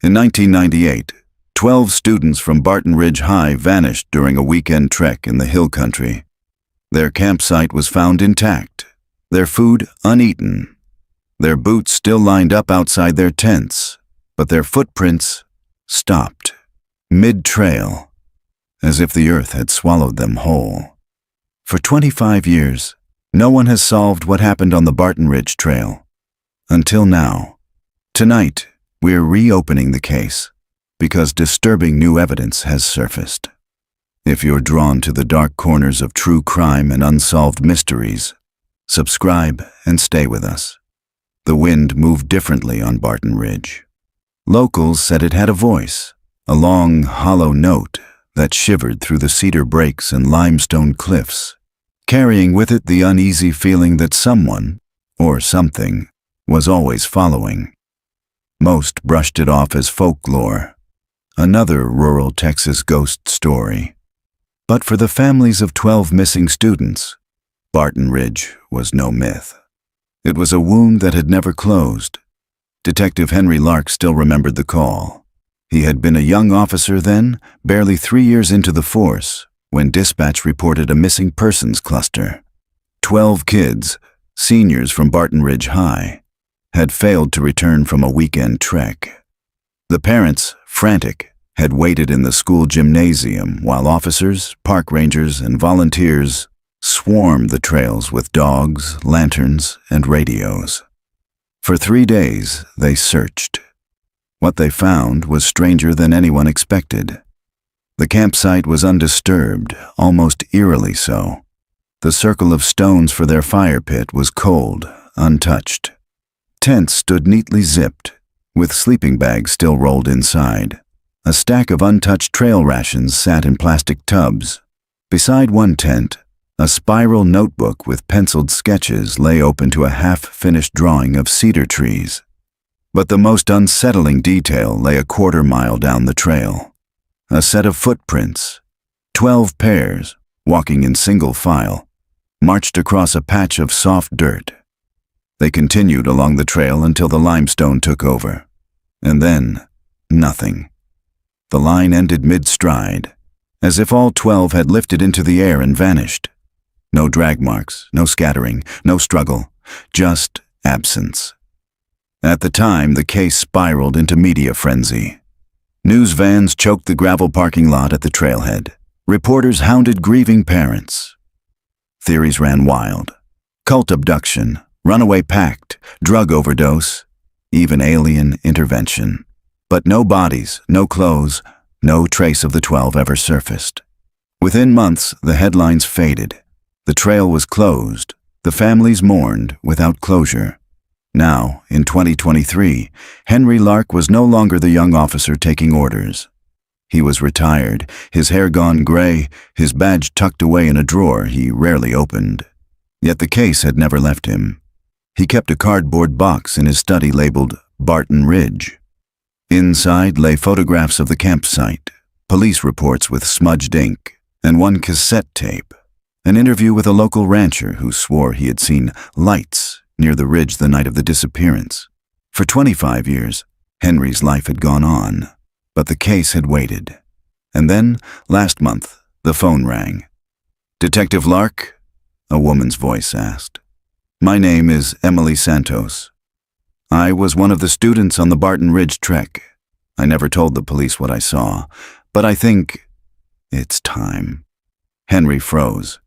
In 1998, 12 students from Barton Ridge High vanished during a weekend trek in the hill country. Their campsite was found intact, their food uneaten, their boots still lined up outside their tents, but their footprints stopped, mid-trail, as if the earth had swallowed them whole. For 25 years, no one has solved what happened on the Barton Ridge Trail. Until now. Tonight, we're reopening the case, because disturbing new evidence has surfaced. If you're drawn to the dark corners of true crime and unsolved mysteries, subscribe and stay with us. The wind moved differently on Barton Ridge. Locals said it had a voice, a long, hollow note that shivered through the cedar breaks and limestone cliffs, carrying with it the uneasy feeling that someone, or something, was always following. Most brushed it off as folklore, another rural Texas ghost story. But for the families of 12 missing students, Barton Ridge was no myth. It was a wound that had never closed. Detective Henry Lark still remembered the call. He had been a young officer then, barely 3 years into the force, when dispatch reported a missing persons cluster. 12 kids, seniors from Barton Ridge High, had failed to return from a weekend trek. The parents, frantic, had waited in the school gymnasium while officers, park rangers, and volunteers swarmed the trails with dogs, lanterns, and radios. For 3 days, they searched. What they found was stranger than anyone expected. The campsite was undisturbed, almost eerily so. The circle of stones for their fire pit was cold, untouched. Tents stood neatly zipped, with sleeping bags still rolled inside. A stack of untouched trail rations sat in plastic tubs. Beside one tent, a spiral notebook with penciled sketches lay open to a half-finished drawing of cedar trees. But the most unsettling detail lay a quarter-mile down the trail. A set of footprints, 12 pairs, walking in single file, marched across a patch of soft dirt. They continued along the trail until the limestone took over. And then, nothing. The line ended mid-stride, as if all 12 had lifted into the air and vanished. No drag marks, no scattering, no struggle, just absence. At the time, the case spiraled into media frenzy. News vans choked the gravel parking lot at the trailhead. Reporters hounded grieving parents. Theories ran wild. Cult abduction, runaway pact, drug overdose, even alien intervention. But no bodies, no clothes, no trace of the 12 ever surfaced. Within months, the headlines faded. The trail was closed. The families mourned without closure. Now, in 2023, Henry Lark was no longer the young officer taking orders. He was retired, his hair gone gray, his badge tucked away in a drawer he rarely opened. Yet the case had never left him. He kept a cardboard box in his study labeled Barton Ridge. Inside lay photographs of the campsite, police reports with smudged ink, and one cassette tape. An interview with a local rancher who swore he had seen lights near the ridge the night of the disappearance. For 25 years, Henry's life had gone on, but the case had waited. And then, last month, the phone rang. "Detective Lark?" a woman's voice asked. "My name is Emily Santos. I was one of the students on the Barton Ridge trek. I never told the police what I saw, but I think it's time." Henry froze.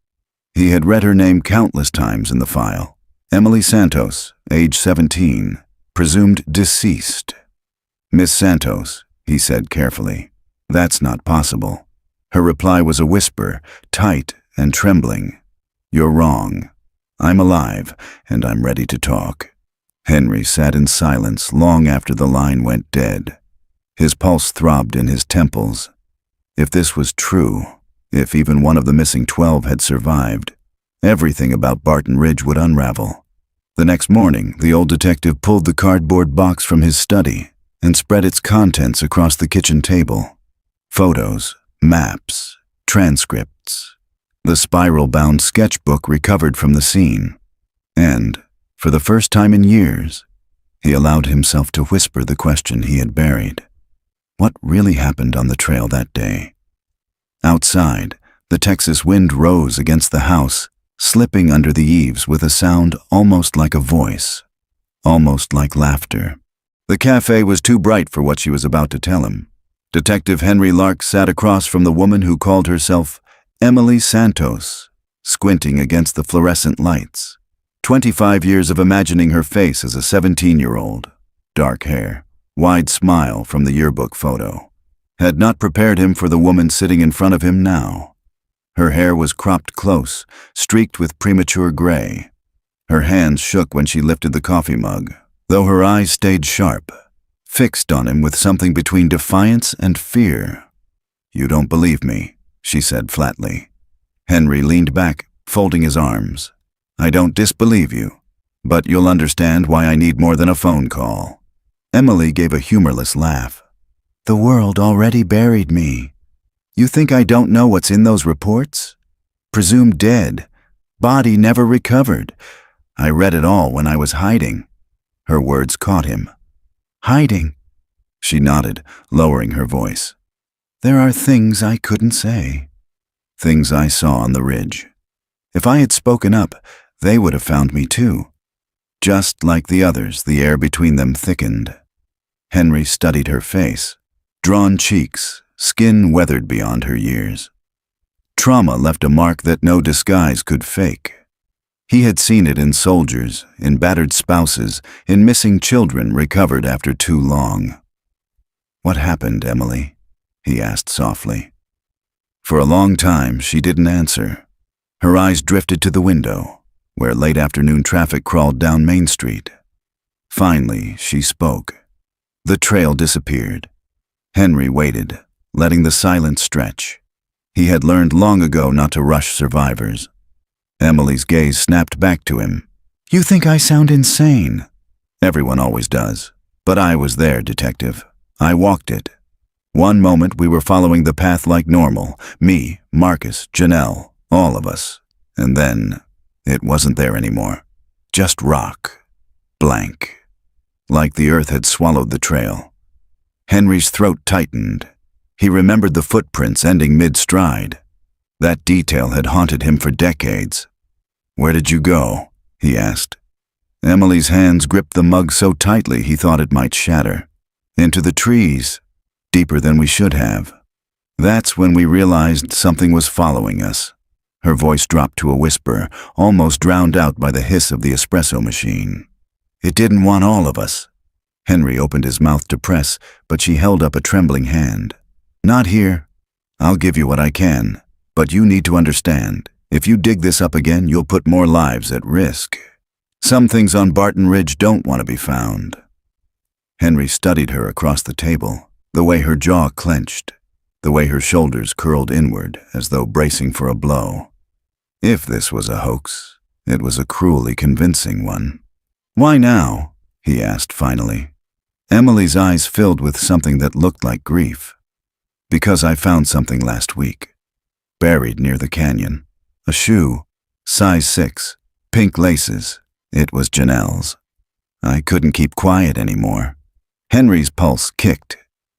He had read her name countless times in the file. Emily Santos, age 17, presumed deceased. "Miss Santos," he said carefully, "that's not possible." Her reply was a whisper, tight and trembling. "You're wrong. I'm alive, and I'm ready to talk." Henry sat in silence long after the line went dead. His pulse throbbed in his temples. If this was true, if even one of the missing 12 had survived, everything about Barton Ridge would unravel. The next morning, the old detective pulled the cardboard box from his study and spread its contents across the kitchen table. Photos, maps, transcripts, the spiral-bound sketchbook recovered from the scene. And, for the first time in years, he allowed himself to whisper the question he had buried. What really happened on the trail that day? Outside, the Texas wind rose against the house, slipping under the eaves with a sound almost like a voice, almost like laughter. The cafe was too bright for what she was about to tell him. Detective Henry Lark sat across from the woman who called herself Emily Santos, squinting against the fluorescent lights. 25 years of imagining her face as a 17-year-old, dark hair, wide smile from the yearbook photo, had not prepared him for the woman sitting in front of him now. Her hair was cropped close, streaked with premature gray. Her hands shook when she lifted the coffee mug, though her eyes stayed sharp, fixed on him with something between defiance and fear. "You don't believe me," she said flatly. Henry leaned back, folding his arms. "I don't disbelieve you, but you'll understand why I need more than a phone call." Emily gave a humorless laugh. "The world already buried me. You think I don't know what's in those reports? Presumed dead. Body never recovered. I read it all when I was hiding." Her words caught him. "Hiding?" She nodded, lowering her voice. "There are things I couldn't say. Things I saw on the ridge. If I had spoken up, they would have found me too." Just like the others, the air between them thickened. Henry studied her face. Drawn cheeks, skin weathered beyond her years. Trauma left a mark that no disguise could fake. He had seen it in soldiers, in battered spouses, in missing children recovered after too long. "What happened, Emily?" he asked softly. For a long time, she didn't answer. Her eyes drifted to the window, where late afternoon traffic crawled down Main Street. Finally, she spoke. The trail disappeared. Henry waited, letting the silence stretch. He had learned long ago not to rush survivors. Emily's gaze snapped back to him. "You think I sound insane?" "Everyone always does. But I was there, detective. I walked it. One moment we were following the path like normal. Me, Marcus, Janelle, all of us. And then it wasn't there anymore. Just rock. Blank. Like the earth had swallowed the trail." Henry's throat tightened. He remembered the footprints ending mid-stride. That detail had haunted him for decades. "Where did you go?" he asked. Emily's hands gripped the mug so tightly he thought it might shatter. "Into the trees, deeper than we should have. That's when we realized something was following us." Her voice dropped to a whisper, almost drowned out by the hiss of the espresso machine. "It didn't want all of us." Henry opened his mouth to press, but she held up a trembling hand. "Not here. I'll give you what I can. But you need to understand, if you dig this up again, you'll put more lives at risk. Some things on Barton Ridge don't want to be found." Henry studied her across the table, the way her jaw clenched, the way her shoulders curled inward as though bracing for a blow. If this was a hoax, it was a cruelly convincing one. "Why now?" he asked finally. Emily's eyes filled with something that looked like grief. "Because I found something last week. Buried near the canyon. A shoe, size 6, pink laces. It was Janelle's. I couldn't keep quiet anymore." Henry's pulse kicked.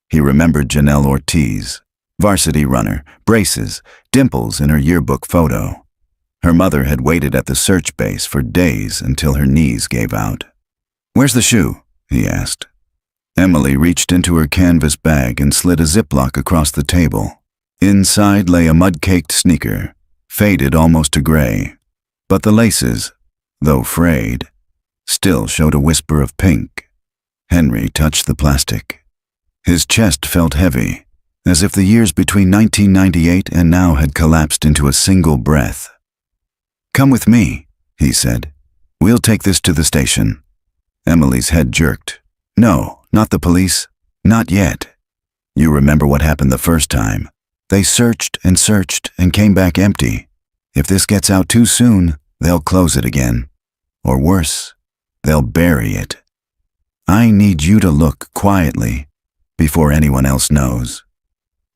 He remembered Janelle Ortiz, varsity runner, braces, dimples in her yearbook photo. Her mother had waited at the search base for days until her knees gave out. "Where's the shoe?" he asked. Emily reached into her canvas bag and slid a Ziploc across the table. Inside lay a mud-caked sneaker, faded almost to gray. But the laces, though frayed, still showed a whisper of pink. Henry touched the plastic. His chest felt heavy, as if the years between 1998 and now had collapsed into a single breath. "Come with me," he said. "We'll take this to the station." Emily's head jerked. "No, not the police. Not yet. You remember what happened the first time. They searched and came back empty. If this gets out too soon, they'll close it again. Or worse, they'll bury it. I need you to look quietly before anyone else knows."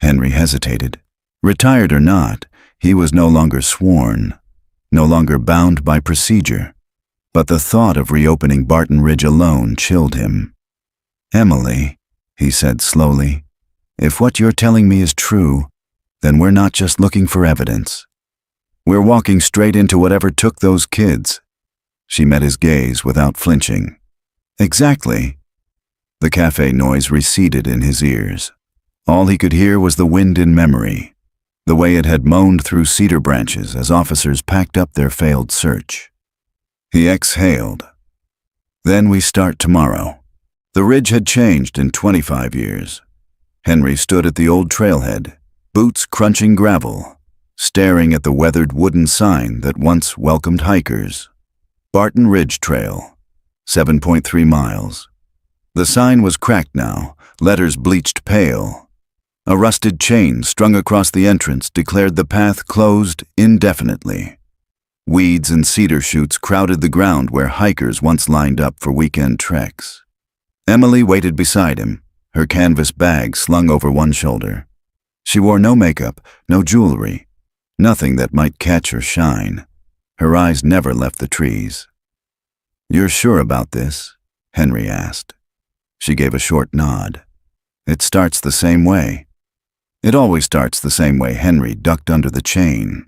Henry hesitated. Retired or not, he was no longer sworn, no longer bound by procedure. But the thought of reopening Barton Ridge alone chilled him. "Emily," he said slowly, If what you're telling me is true, then we're not just looking for evidence. We're walking straight into whatever took those kids." She met his gaze without flinching. "Exactly." The cafe noise receded in his ears. All he could hear was the wind in memory, the way it had moaned through cedar branches as officers packed up their failed search. He exhaled. "Then we start tomorrow." The ridge had changed in 25 years. Henry stood at the old trailhead, boots crunching gravel, staring at the weathered wooden sign that once welcomed hikers. Barton Ridge Trail, 7.3 miles. The sign was cracked now, letters bleached pale. A rusted chain strung across the entrance declared the path closed indefinitely. Weeds and cedar shoots crowded the ground where hikers once lined up for weekend treks. Emily waited beside him, her canvas bag slung over one shoulder. She wore no makeup, no jewelry, nothing that might catch her shine. Her eyes never left the trees. "You're sure about this?" Henry asked. She gave a short nod. "It starts the same way." It always starts the same way. Henry ducked under the chain.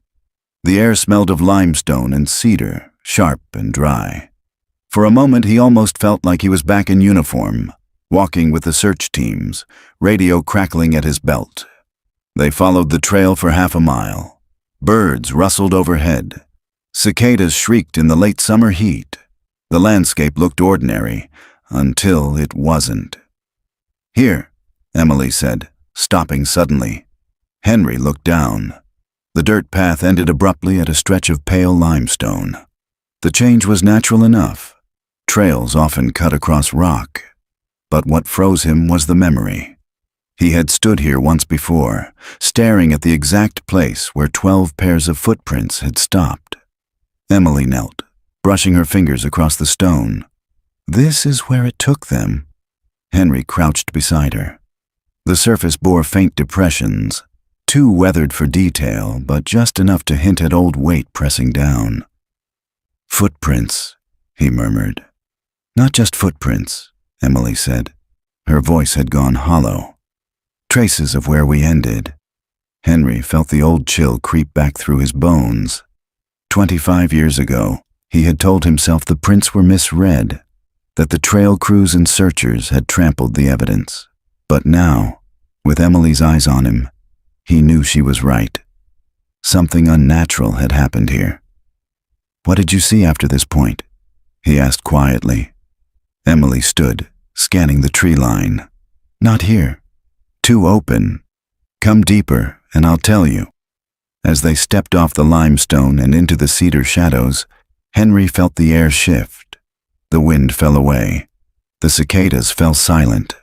The air smelled of limestone and cedar, sharp and dry. For a moment he almost felt like he was back in uniform, walking with the search teams, radio crackling at his belt. They followed the trail for half a mile. Birds rustled overhead. Cicadas shrieked in the late summer heat. The landscape looked ordinary, until it wasn't. "Here," Emily said, stopping suddenly. Henry looked down. The dirt path ended abruptly at a stretch of pale limestone. The change was natural enough. Trails often cut across rock. But what froze him was the memory. He had stood here once before, staring at the exact place where 12 pairs of footprints had stopped. Emily knelt, brushing her fingers across the stone. "This is where it took them." Henry crouched beside her. The surface bore faint depressions, too weathered for detail, but just enough to hint at old weight pressing down. "Footprints," he murmured. "Not just footprints," Emily said. Her voice had gone hollow. "Traces of where we ended." Henry felt the old chill creep back through his bones. 25 years ago, he had told himself the prints were misread, that the trail crews and searchers had trampled the evidence. But now, with Emily's eyes on him, he knew she was right. Something unnatural had happened here. "What did you see after this point?" he asked quietly. Emily stood, scanning the tree line. "Not here. Too open. Come deeper, and I'll tell you." As they stepped off the limestone and into the cedar shadows, Henry felt the air shift. The wind fell away. The cicadas fell silent.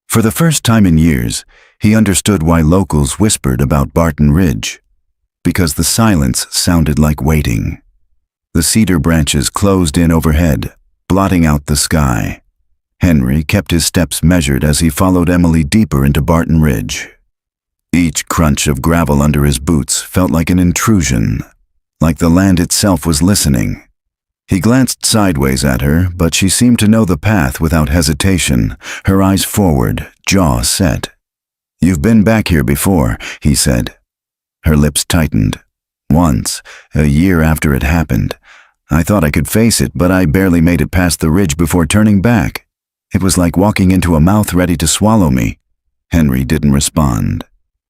For the first time in years, he understood why locals whispered about Barton Ridge, because the silence sounded like waiting. The cedar branches closed in overhead, blotting out the sky. Henry kept his steps measured as he followed Emily deeper into Barton Ridge. Each crunch of gravel under his boots felt like an intrusion, like the land itself was listening. He glanced sideways at her, but she seemed to know the path without hesitation, her eyes forward, jaw set. "You've been back here before," he said. Her lips tightened. "Once, a year after it happened. I thought I could face it, but I barely made it past the ridge before turning back. It was like walking into a mouth ready to swallow me." Henry didn't respond.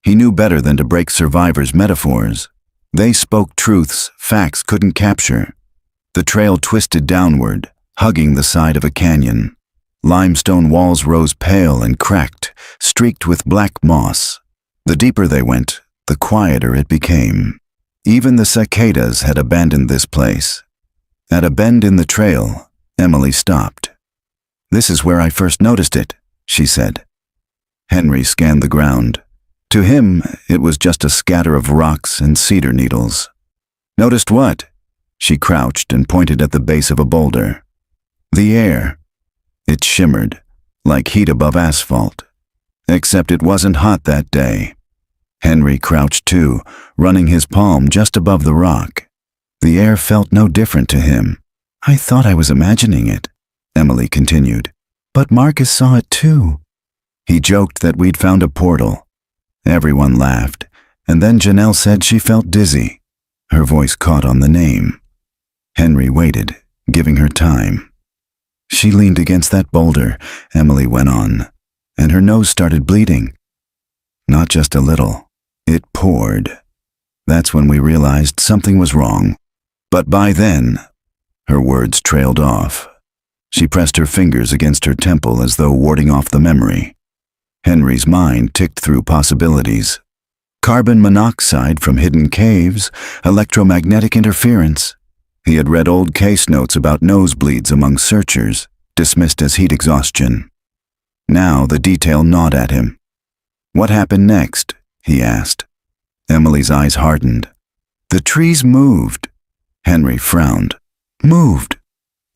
He knew better than to break survivors' metaphors. They spoke truths facts couldn't capture. The trail twisted downward, hugging the side of a canyon. Limestone walls rose pale and cracked, streaked with black moss. The deeper they went, the quieter it became. Even the cicadas had abandoned this place. At a bend in the trail, Emily stopped. "This is where I first noticed it," she said. Henry scanned the ground. To him, it was just a scatter of rocks and cedar needles. "Noticed what?" She crouched and pointed at the base of a boulder. "The air." It shimmered, like heat above asphalt. Except it wasn't hot that day. Henry crouched too, running his palm just above the rock. The air felt no different to him. "I thought I was imagining it," Emily continued. "But Marcus saw it too." He joked that we'd found a portal. Everyone laughed, and then Janelle said she felt dizzy. Her voice caught on the name. Henry waited, giving her time. She leaned against that boulder, Emily went on, and her nose started bleeding. Not just a little. It poured. That's when we realized something was wrong. But by then, her words trailed off. She pressed her fingers against her temple as though warding off the memory. Henry's mind ticked through possibilities. Carbon monoxide from hidden caves, electromagnetic interference. He had read old case notes about nosebleeds among searchers, dismissed as heat exhaustion. Now the detail gnawed at him. What happened next? He asked. Emily's eyes hardened. The trees moved. Henry frowned. Moved.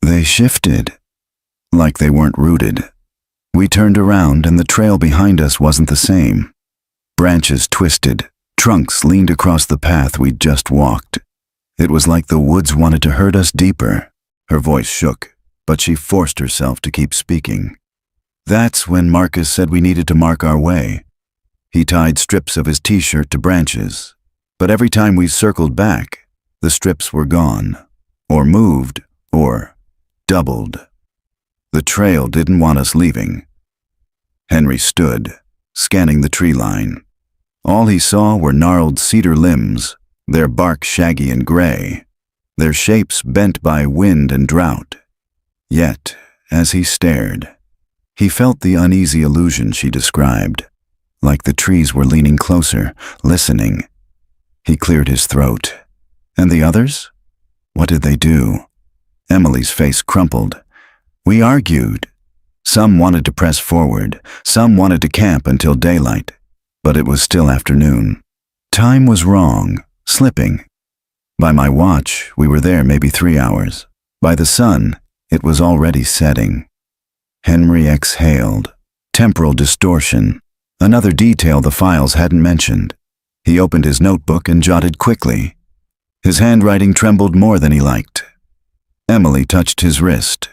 They shifted. Like they weren't rooted. We turned around and the trail behind us wasn't the same. Branches twisted. Trunks leaned across the path we'd just walked. It was like the woods wanted to hurt us deeper. Her voice shook, but she forced herself to keep speaking. That's when Marcus said we needed to mark our way. He tied strips of his t-shirt to branches, but every time we circled back, the strips were gone, or moved, or doubled. The trail didn't want us leaving. Henry stood, scanning the tree line. All he saw were gnarled cedar limbs, their bark shaggy and gray, their shapes bent by wind and drought. Yet, as he stared, he felt the uneasy illusion she described, like the trees were leaning closer, listening. He cleared his throat. And the others? What did they do? Emily's face crumpled. We argued. Some wanted to press forward, some wanted to camp until daylight, but it was still afternoon. Time was wrong, slipping. By my watch, we were there maybe 3 hours. By the sun, it was already setting. Henry exhaled. Temporal distortion. Another detail the files hadn't mentioned. He opened his notebook and jotted quickly. His handwriting trembled more than he liked. Emily touched his wrist.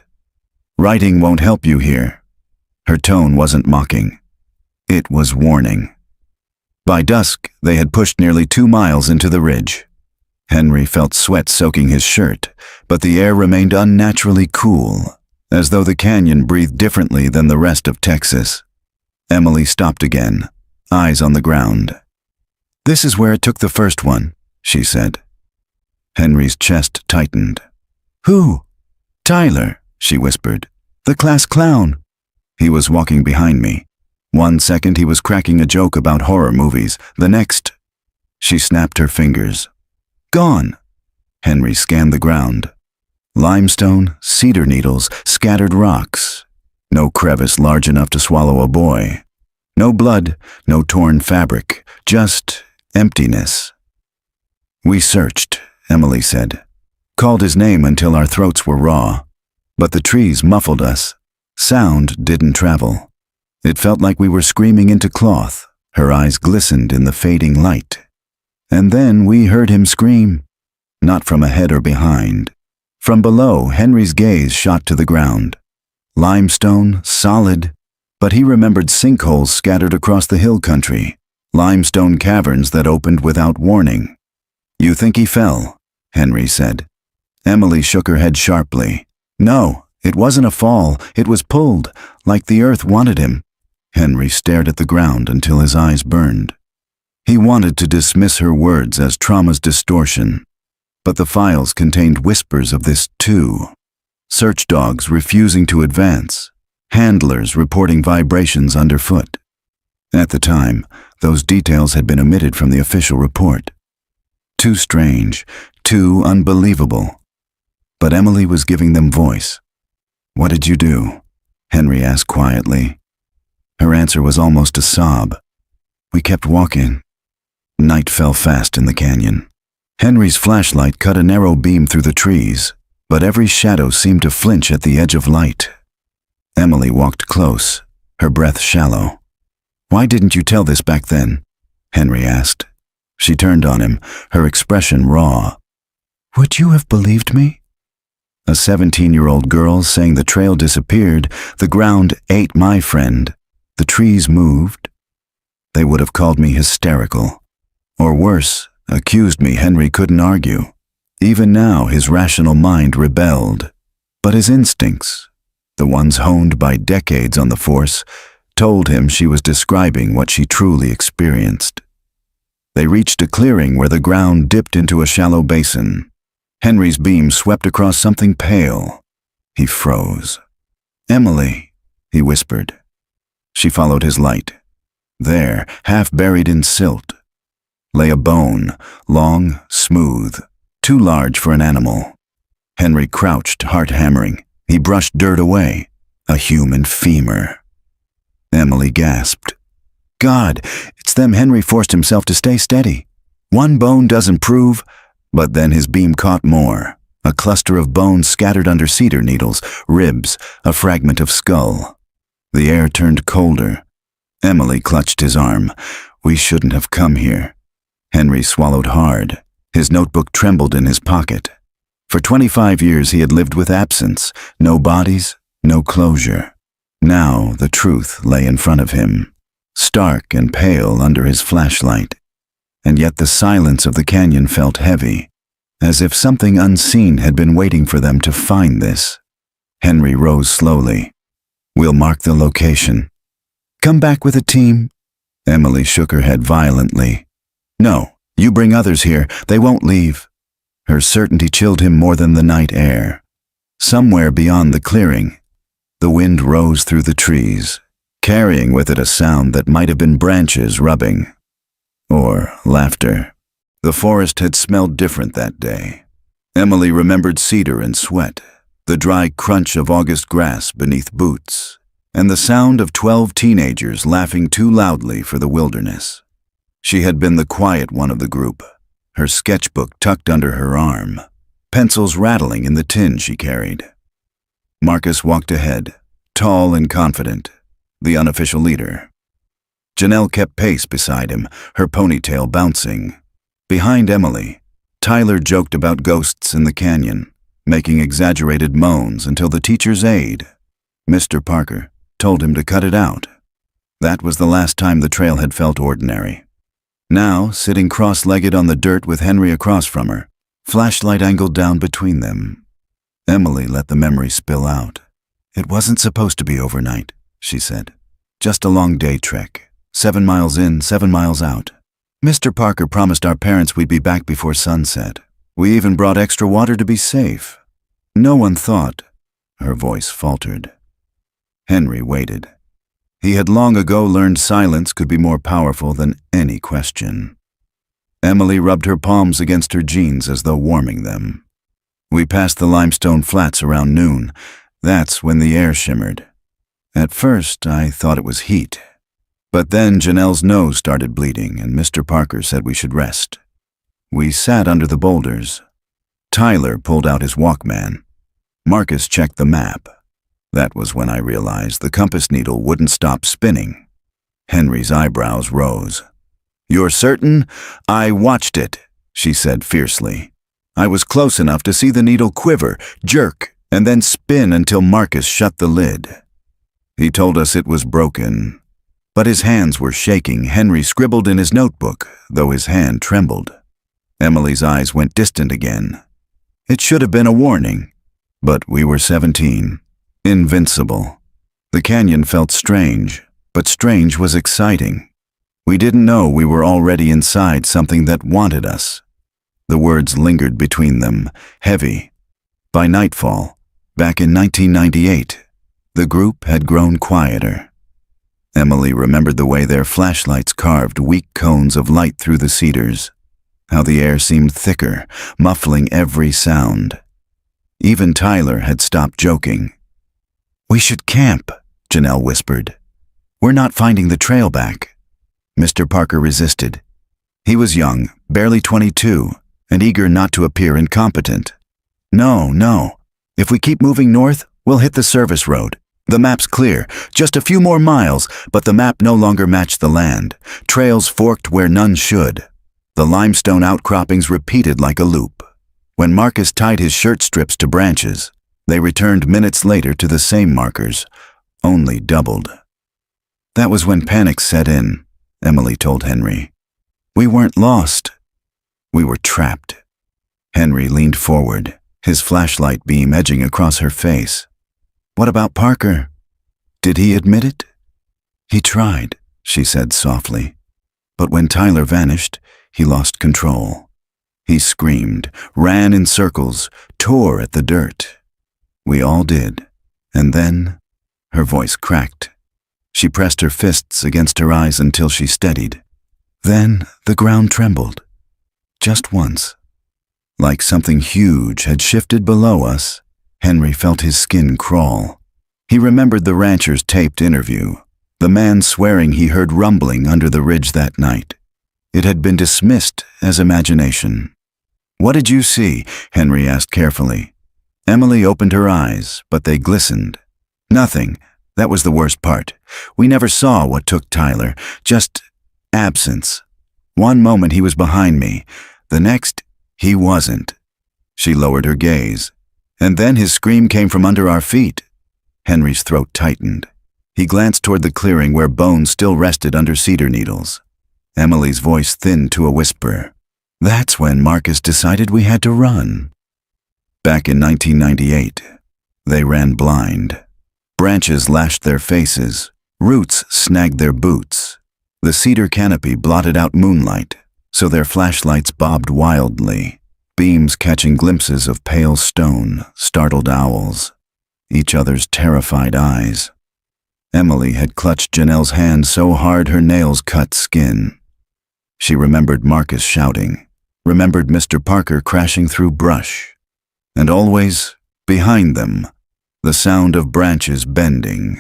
Writing won't help you here. Her tone wasn't mocking. It was warning. By dusk, they had pushed nearly 2 miles into the ridge. Henry felt sweat soaking his shirt, but the air remained unnaturally cool, as though the canyon breathed differently than the rest of Texas. Emily stopped again, eyes on the ground. This is where it took the first one, she said. Henry's chest tightened. Who? Tyler, she whispered. The class clown. He was walking behind me. 1 second he was cracking a joke about horror movies, the next... She snapped her fingers. Gone. Henry scanned the ground. Limestone, cedar needles, scattered rocks. No crevice large enough to swallow a boy. No blood, no torn fabric, just emptiness. We searched, Emily said. Called his name until our throats were raw. But the trees muffled us. Sound didn't travel. It felt like we were screaming into cloth. Her eyes glistened in the fading light. And then we heard him scream. Not from ahead or behind. From below, Henry's gaze shot to the ground. Limestone, solid, but he remembered sinkholes scattered across the hill country, limestone caverns that opened without warning. You think he fell? Henry said. Emily shook her head sharply. No, it wasn't a fall, it was pulled, like the earth wanted him. Henry stared at the ground until his eyes burned. He wanted to dismiss her words as trauma's distortion, but the files contained whispers of this too. Search dogs refusing to advance, handlers reporting vibrations underfoot. At the time, those details had been omitted from the official report. Too strange, too unbelievable. But Emily was giving them voice. What did you do? Henry asked quietly. Her answer was almost a sob. We kept walking. Night fell fast in the canyon. Henry's flashlight cut a narrow beam through the trees, but every shadow seemed to flinch at the edge of light. Emily walked close, her breath shallow. Why didn't you tell this back then? Henry asked. She turned on him, her expression raw. Would you have believed me? A 17-year-old girl saying the trail disappeared, the ground ate my friend. The trees moved. They would have called me hysterical. Or worse, accused me Henry couldn't argue. Even now, his rational mind rebelled. But his instincts, the ones honed by decades on the force, told him she was describing what she truly experienced. They reached a clearing where the ground dipped into a shallow basin. Henry's beam swept across something pale. He froze. "Emily," he whispered. She followed his light. There, half buried in silt, lay a bone, long, smooth, too large for an animal. Henry crouched, heart hammering. He brushed dirt away. A human femur. Emily gasped. "God, it's them." Henry forced himself to stay steady. One bone doesn't prove, but then his beam caught more. A cluster of bones scattered under cedar needles, ribs, a fragment of skull. The air turned colder. Emily clutched his arm. "We shouldn't have come here." Henry swallowed hard. His notebook trembled in his pocket. For 25 years he had lived with absence, no bodies, no closure. Now the truth lay in front of him, stark and pale under his flashlight. And yet the silence of the canyon felt heavy, as if something unseen had been waiting for them to find this. Henry rose slowly. "We'll mark the location." "Come back with a team." Emily shook her head violently. "No, you bring others here. They won't leave." Her certainty chilled him more than the night air. Somewhere beyond the clearing, the wind rose through the trees, carrying with it a sound that might have been branches rubbing. Or laughter. The forest had smelled different that day. Emily remembered cedar and sweat, the dry crunch of August grass beneath boots, and the sound of 12 teenagers laughing too loudly for the wilderness. She had been the quiet one of the group, her sketchbook tucked under her arm, pencils rattling in the tin she carried. Marcus walked ahead, tall and confident, the unofficial leader. Janelle kept pace beside him, her ponytail bouncing. Behind Emily, Tyler joked about ghosts in the canyon, making exaggerated moans until the teacher's aide, Mr. Parker, told him to cut it out. That was the last time the trail had felt ordinary. Now, sitting cross-legged on the dirt with Henry across from her, flashlight angled down between them. Emily let the memory spill out. "It wasn't supposed to be overnight," she said. "Just a long day trek. 7 miles in, 7 miles out. Mr. Parker promised our parents we'd be back before sunset. We even brought extra water to be safe. No one thought." Her voice faltered. Henry waited. He had long ago learned silence could be more powerful than any question. Emily rubbed her palms against her jeans as though warming them. We passed the limestone flats around noon. That's when the air shimmered. At first, I thought it was heat. But then Janelle's nose started bleeding, and Mr. Parker said we should rest. We sat under the boulders. Tyler pulled out his Walkman. Marcus checked the map. That was when I realized the compass needle wouldn't stop spinning. Henry's eyebrows rose. "You're certain?" "I watched it," she said fiercely. "I was close enough to see the needle quiver, jerk, and then spin until Marcus shut the lid. He told us it was broken. But his hands were shaking. Henry scribbled in his notebook, though his hand trembled. Emily's eyes went distant again. It should have been a warning. But we were 17. Invincible. The canyon felt strange, but strange was exciting. We didn't know we were already inside something that wanted us. The words lingered between them, heavy. By nightfall, back in 1998, the group had grown quieter. Emily remembered the way their flashlights carved weak cones of light through the cedars, how the air seemed thicker, muffling every sound. Even Tyler had stopped joking. "We should camp," Janelle whispered. "We're not finding the trail back." Mr. Parker resisted. He was young, barely 22, and eager not to appear incompetent. No. If we keep moving north, we'll hit the service road. The map's clear, just a few more miles, but the map no longer matched the land. Trails forked where none should. The limestone outcroppings repeated like a loop. When Marcus tied his shirt strips to branches, they returned minutes later to the same markers, only doubled. That was when panic set in, Emily told Henry. We weren't lost. We were trapped. Henry leaned forward, his flashlight beam edging across her face. What about Parker? Did he admit it? He tried, she said softly. But when Tyler vanished, he lost control. He screamed, ran in circles, tore at the dirt. We all did. And then, her voice cracked. She pressed her fists against her eyes until she steadied. Then the ground trembled. Just once. Like something huge had shifted below us, Henry felt his skin crawl. He remembered the rancher's taped interview, the man swearing he heard rumbling under the ridge that night. It had been dismissed as imagination. What did you see? Henry asked carefully. Emily opened her eyes, but they glistened. Nothing. That was the worst part. We never saw what took Tyler, just absence. One moment he was behind me, the next he wasn't. She lowered her gaze, and then his scream came from under our feet. Henry's throat tightened. He glanced toward the clearing where bones still rested under cedar needles. Emily's voice thinned to a whisper. That's when Marcus decided we had to run. Back in 1998, they ran blind. Branches lashed their faces, roots snagged their boots. The cedar canopy blotted out moonlight, so their flashlights bobbed wildly, beams catching glimpses of pale stone, startled owls, each other's terrified eyes. Emily had clutched Janelle's hand so hard her nails cut skin. She remembered Marcus shouting, remembered Mr. Parker crashing through brush, and always, behind them, the sound of branches bending,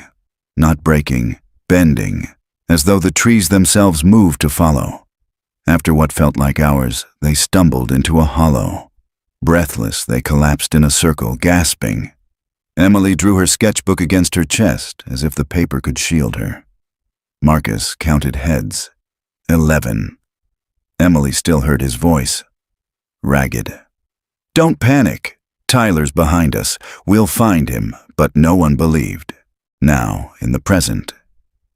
not breaking, bending, as though the trees themselves moved to follow. After what felt like hours, they stumbled into a hollow. Breathless, they collapsed in a circle, gasping. Emily drew her sketchbook against her chest, as if the paper could shield her. Marcus counted heads. 11. Emily still heard his voice. Ragged. Don't panic. Tyler's behind us. We'll find him, but no one believed. Now, in the present.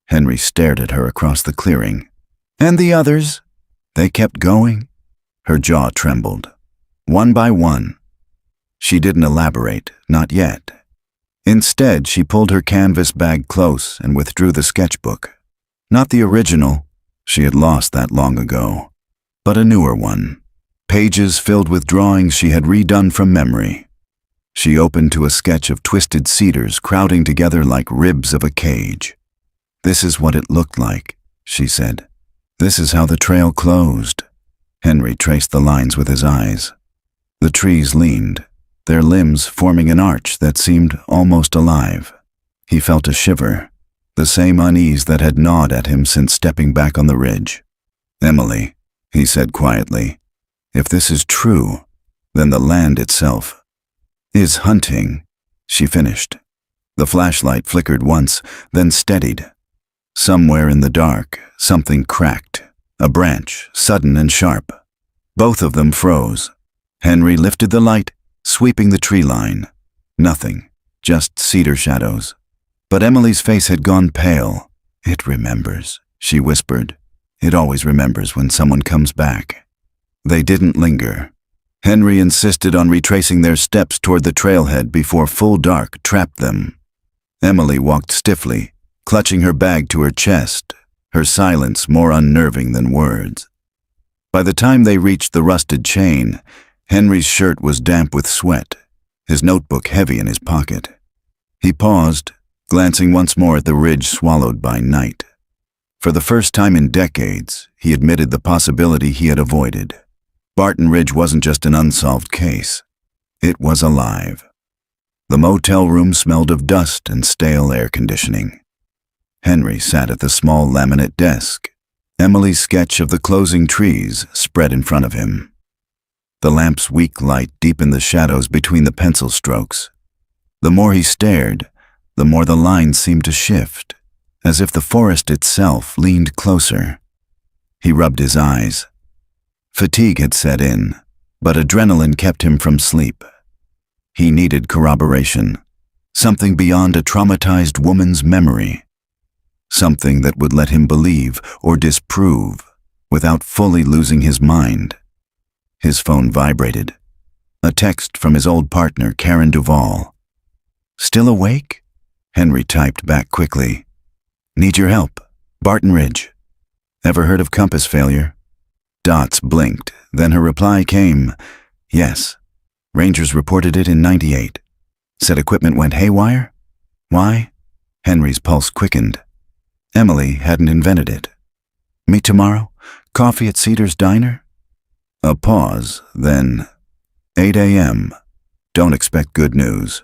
Henry stared at her across the clearing. And the others? They kept going. Her jaw trembled. One by one. She didn't elaborate, not yet. Instead, she pulled her canvas bag close and withdrew the sketchbook. Not the original, she had lost that long ago, but a newer one. Pages filled with drawings she had redone from memory. She opened to a sketch of twisted cedars crowding together like ribs of a cage. This is what it looked like, she said. This is how the trail closed. Henry traced the lines with his eyes. The trees leaned, their limbs forming an arch that seemed almost alive. He felt a shiver, the same unease that had gnawed at him since stepping back on the ridge. Emily, he said quietly, if this is true, then the land itself is hunting, she finished. The flashlight flickered once, then steadied. Somewhere in the dark, something cracked, a branch, sudden and sharp. Both of them froze. Henry lifted the light, sweeping the tree line. Nothing, just cedar shadows. But Emily's face had gone pale. It remembers, she whispered. It always remembers when someone comes back. They didn't linger. Henry insisted on retracing their steps toward the trailhead before full dark trapped them. Emily walked stiffly, clutching her bag to her chest, her silence more unnerving than words. By the time they reached the rusted chain, Henry's shirt was damp with sweat, his notebook heavy in his pocket. He paused, glancing once more at the ridge swallowed by night. For the first time in decades, he admitted the possibility he had avoided. Barton Ridge wasn't just an unsolved case. It was alive. The motel room smelled of dust and stale air conditioning. Henry sat at the small laminate desk. Emily's sketch of the closing trees spread in front of him. The lamp's weak light deepened the shadows between the pencil strokes. The more he stared, the more the lines seemed to shift, as if the forest itself leaned closer. He rubbed his eyes. Fatigue had set in, but adrenaline kept him from sleep. He needed corroboration, something beyond a traumatized woman's memory. something that would let him believe or disprove without fully losing his mind. His phone vibrated. A text from his old partner, Karen Duvall. "Still awake?" Henry typed back quickly. "Need your help. Barton Ridge. Ever heard of compass failure?" Dots blinked, then her reply came, "Yes. Rangers reported it in '98. Said equipment went haywire? Why?" Henry's pulse quickened. Emily hadn't invented it. "Meet tomorrow? Coffee at Cedar's Diner?" A pause, then 8 a.m. Don't expect good news.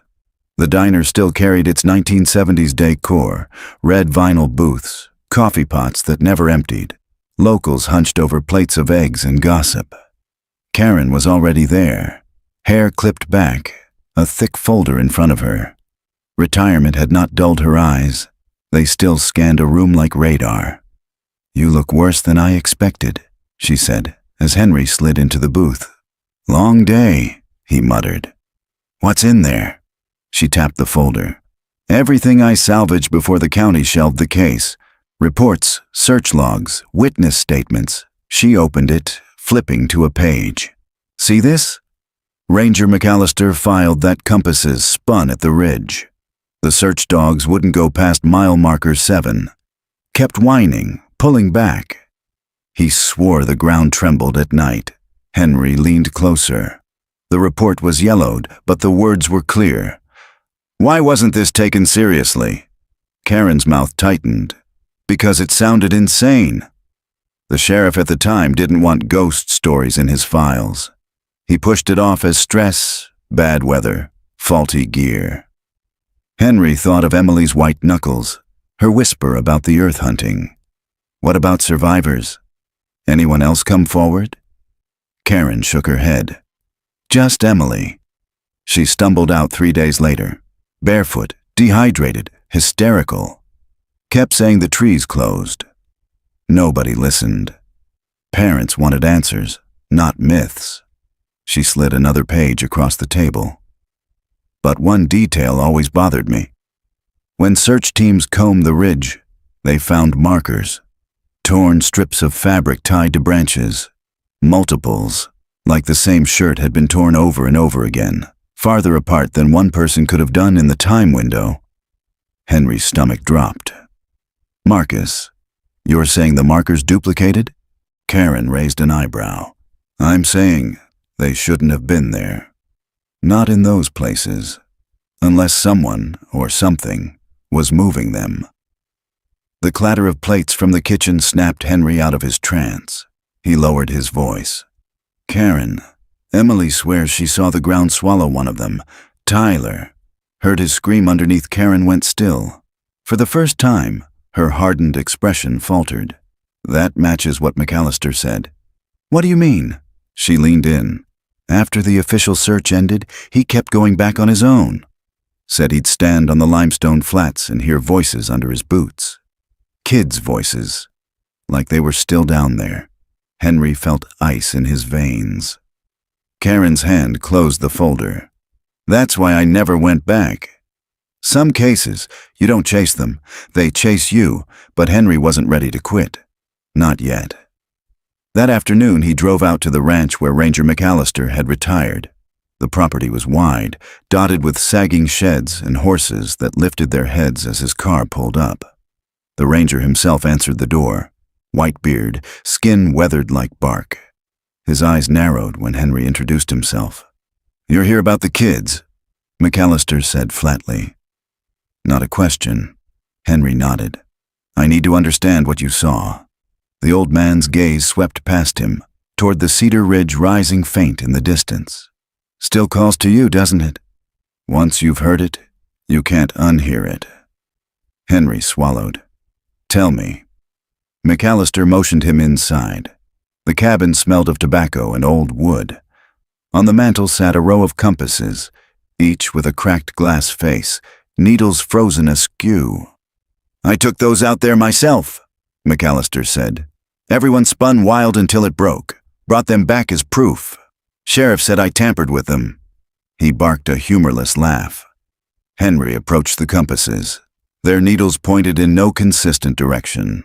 The diner still carried its 1970s decor, red vinyl booths, coffee pots that never emptied, locals hunched over plates of eggs and gossip. Karen was already there, hair clipped back, a thick folder in front of her. Retirement had not dulled her eyes. They still scanned a room like radar. "You look worse than I expected," she said, as Henry slid into the booth. "Long day," he muttered. "What's in there?" She tapped the folder. "Everything I salvaged before the county shelved the case. Reports, search logs, witness statements." She opened it, flipping to a page. "See this?" Ranger McAllister filed that compasses spun at the ridge. The search dogs wouldn't go past mile marker 7. Kept whining, pulling back. He swore the ground trembled at night. Henry leaned closer. The report was yellowed, but the words were clear. Why wasn't this taken seriously? Karen's mouth tightened. Because it sounded insane. The sheriff at the time didn't want ghost stories in his files. He pushed it off as stress, bad weather, faulty gear. Henry thought of Emily's white knuckles, her whisper about the earth hunting. What about survivors? Anyone else come forward? Karen shook her head. Just Emily. She stumbled out 3 days later, barefoot, dehydrated, hysterical. Kept saying the trees closed. Nobody listened. Parents wanted answers, not myths. She slid another page across the table. But one detail always bothered me. When search teams combed the ridge, they found markers. Torn strips of fabric tied to branches. Multiples, like the same shirt had been torn over and over again, farther apart than one person could have done in the time window. Henry's stomach dropped. Marcus, you're saying the markers duplicated? Karen raised an eyebrow. I'm saying they shouldn't have been there. Not in those places, unless someone, or something, was moving them. The clatter of plates from the kitchen snapped Henry out of his trance. He lowered his voice. Karen, Emily swears she saw the ground swallow one of them. Tyler. Heard his scream underneath. Karen went still. For the first time, her hardened expression faltered. That matches what McAllister said. What do you mean? She leaned in. After the official search ended, he kept going back on his own. Said he'd stand on the limestone flats and hear voices under his boots. Kids' voices. Like they were still down there. Henry felt ice in his veins. Karen's hand closed the folder. That's why I never went back. Some cases, you don't chase them. They chase you, but Henry wasn't ready to quit. Not yet. That afternoon, he drove out to the ranch where Ranger McAllister had retired. The property was wide, dotted with sagging sheds and horses that lifted their heads as his car pulled up. The ranger himself answered the door. White beard, skin weathered like bark. His eyes narrowed when Henry introduced himself. You're here about the kids, McAllister said flatly. Not a question. Henry nodded. I need to understand what you saw. The old man's gaze swept past him, toward the cedar ridge rising faint in the distance. Still calls to you, doesn't it? Once you've heard it, you can't unhear it. Henry swallowed. Tell me. McAllister motioned him inside. The cabin smelled of tobacco and old wood. On the mantel sat a row of compasses, each with a cracked glass face, needles frozen askew. I took those out there myself, McAllister said. Everyone spun wild until it broke. Brought them back as proof. Sheriff said I tampered with them. He barked a humorless laugh. Henry approached the compasses. Their needles pointed in no consistent direction.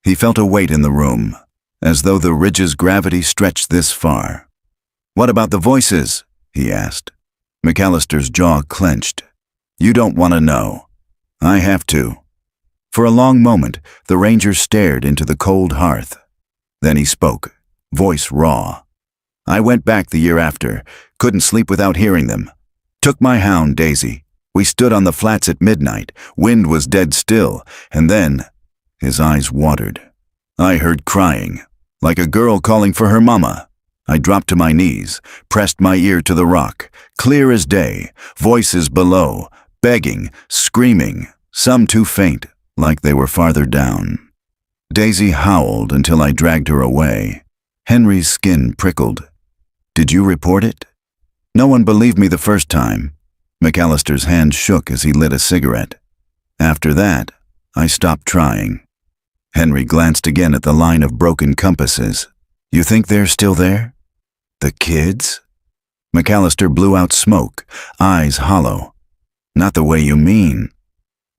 He felt a weight in the room, as though the ridge's gravity stretched this far. "What about the voices?" he asked. McAllister's jaw clenched. "You don't want to know." "I have to." For a long moment, the ranger stared into the cold hearth. Then he spoke, voice raw. "I went back the year after, couldn't sleep without hearing them. Took my hound, Daisy. We stood on the flats at midnight, wind was dead still, and then—" his eyes watered. "I heard crying, like a girl calling for her mama. I dropped to my knees, pressed my ear to the rock, clear as day, voices below, begging, screaming, some too faint, like they were farther down. Daisy howled until I dragged her away. Henry's skin prickled. Did you report it? No one believed me the first time." McAllister's hand shook as he lit a cigarette. "After that, I stopped trying." Henry glanced again at the line of broken compasses. "You think they're still there? The kids?" McAllister blew out smoke, eyes hollow. "Not the way you mean."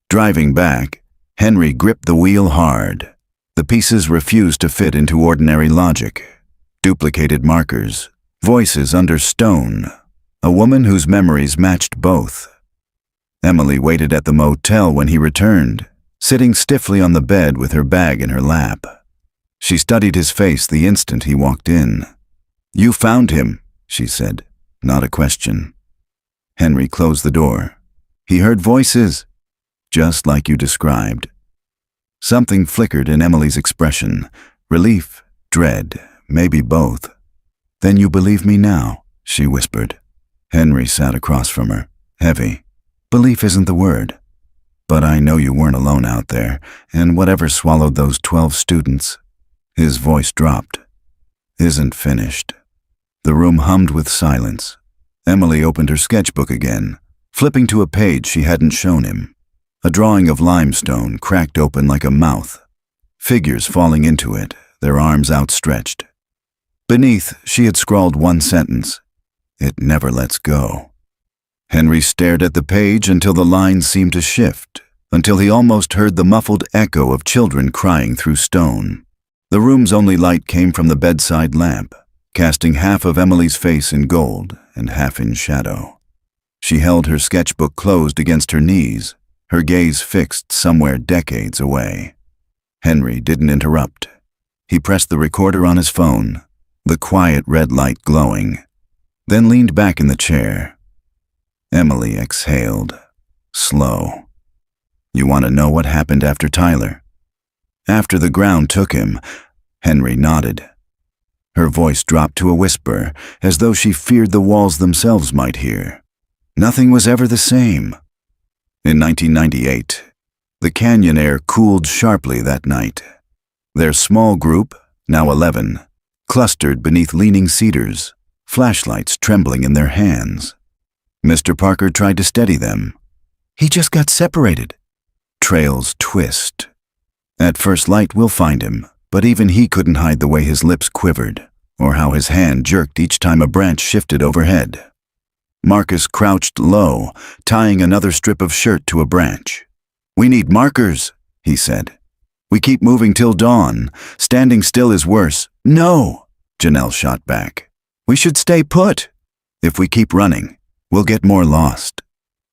Driving back, Henry gripped the wheel hard. The pieces refused to fit into ordinary logic. Duplicated markers, voices under stone, a woman whose memories matched both. Emily waited at the motel when he returned, sitting stiffly on the bed with her bag in her lap. She studied his face the instant he walked in. "You found him," she said, not a question. Henry closed the door. "He heard voices, just like you described." Something flickered in Emily's expression, relief, dread, maybe both. "Then you believe me now," she whispered. Henry sat across from her, heavy. "Belief isn't the word. But I know you weren't alone out there, and whatever swallowed those 12 students." His voice dropped. "Isn't finished." The room hummed with silence. Emily opened her sketchbook again, flipping to a page she hadn't shown him. A drawing of limestone cracked open like a mouth. Figures falling into it, their arms outstretched. Beneath, she had scrawled one sentence: "It never lets go." Henry stared at the page until the lines seemed to shift, until he almost heard the muffled echo of children crying through stone. The room's only light came from the bedside lamp, casting half of Emily's face in gold and half in shadow. She held her sketchbook closed against her knees, her gaze fixed somewhere decades away. Henry didn't interrupt. He pressed the recorder on his phone, the quiet red light glowing, then leaned back in the chair. Emily exhaled, slow. "You want to know what happened after Tyler?" "After the ground took him," Henry nodded. Her voice dropped to a whisper, as though she feared the walls themselves might hear. "Nothing was ever the same." In 1998, the canyon air cooled sharply that night. Their small group, now 11, clustered beneath leaning cedars, flashlights trembling in their hands. Mr. Parker tried to steady them. "He just got separated." Trails twist. At first light we'll find him, but even he couldn't hide the way his lips quivered, or how his hand jerked each time a branch shifted overhead. Marcus crouched low, tying another strip of shirt to a branch. "We need markers," he said. "We keep moving till dawn. Standing still is worse." "No," Janelle shot back. "We should stay put. If we keep running, we'll get more lost."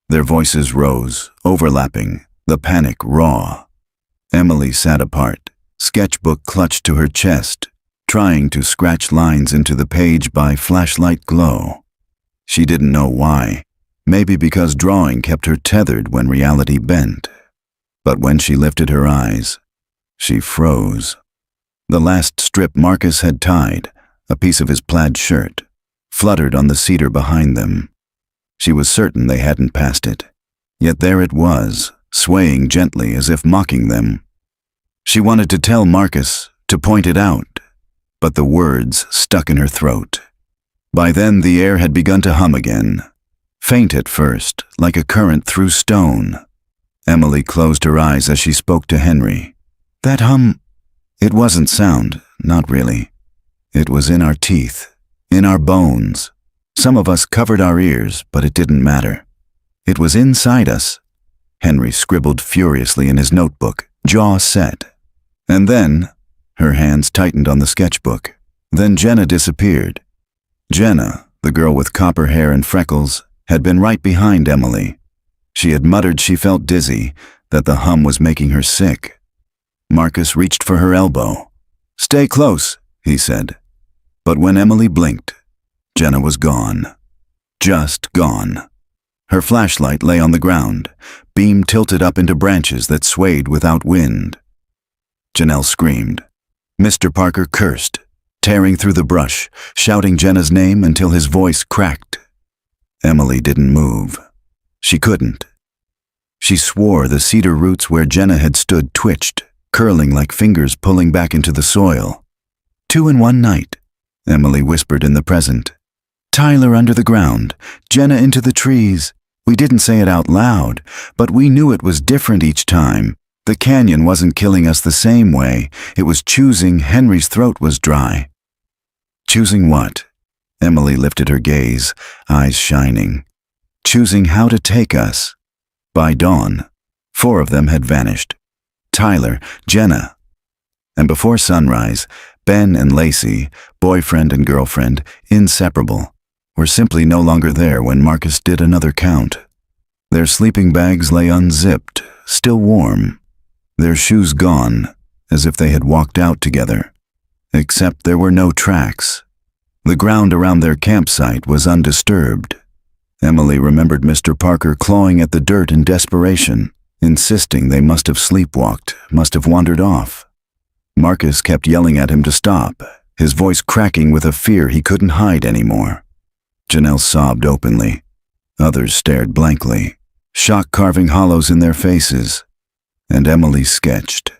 Their voices rose, overlapping, the panic raw. Emily sat apart, sketchbook clutched to her chest, trying to scratch lines into the page by flashlight glow. She didn't know why, maybe because drawing kept her tethered when reality bent. But when she lifted her eyes, she froze. The last strip Marcus had tied, a piece of his plaid shirt, fluttered on the cedar behind them. She was certain they hadn't passed it, yet there it was, swaying gently as if mocking them. She wanted to tell Marcus, to point it out, but the words stuck in her throat. By then the air had begun to hum again, faint at first, like a current through stone. Emily closed her eyes as she spoke to Henry. "That hum, it wasn't sound, not really. It was in our teeth, in our bones. Some of us covered our ears, but it didn't matter. It was inside us. Henry scribbled furiously in his notebook, jaw set. And then, her hands tightened on the sketchbook. Then Jenna disappeared. Jenna, the girl with copper hair and freckles, had been right behind Emily. She had muttered she felt dizzy, that the hum was making her sick. Marcus reached for her elbow. "Stay close," he said. But when Emily blinked, Jenna was gone. Just gone. Her flashlight lay on the ground, beam tilted up into branches that swayed without wind. Janelle screamed. Mr. Parker cursed, tearing through the brush, shouting Jenna's name until his voice cracked. Emily didn't move. She couldn't. She swore the cedar roots where Jenna had stood twitched, curling like fingers pulling back into the soil. 2 in one night, Emily whispered in the present. Tyler under the ground, Jenna into the trees. We didn't say it out loud, but we knew it was different each time. The canyon wasn't killing us the same way. It was choosing. Henry's throat was dry. Choosing what? Emily lifted her gaze, eyes shining. Choosing how to take us. By dawn, 4 of them had vanished. Tyler, Jenna. And before sunrise, Ben and Lacey, boyfriend and girlfriend, inseparable, were simply no longer there when Marcus did another count. Their sleeping bags lay unzipped, still warm. Their shoes gone, as if they had walked out together. Except there were no tracks. The ground around their campsite was undisturbed. Emily remembered Mr. Parker clawing at the dirt in desperation, insisting they must have sleepwalked, must have wandered off. Marcus kept yelling at him to stop, his voice cracking with a fear he couldn't hide anymore. Janelle sobbed openly. Others stared blankly, shock carving hollows in their faces. And Emily sketched.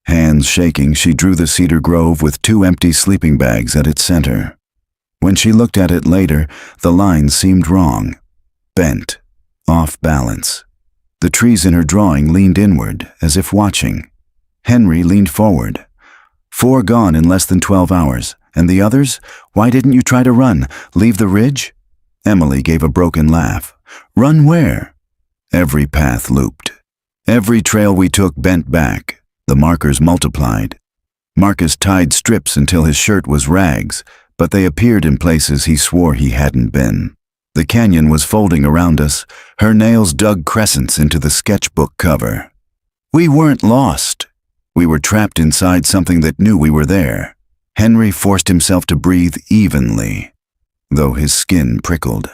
Hands shaking, she drew the cedar grove with 2 empty sleeping bags at its center. When she looked at it later, the lines seemed wrong. Bent, off balance. The trees in her drawing leaned inward, as if watching. Henry leaned forward. 4 gone in less than 12 hours. And the others? Why didn't you try to run? Leave the ridge? Emily gave a broken laugh. Run where? Every path looped. Every trail we took bent back. The markers multiplied. Marcus tied strips until his shirt was rags, but they appeared in places he swore he hadn't been. The canyon was folding around us. Her nails dug crescents into the sketchbook cover. We weren't lost. We were trapped inside something that knew we were there. Henry forced himself to breathe evenly, though his skin prickled.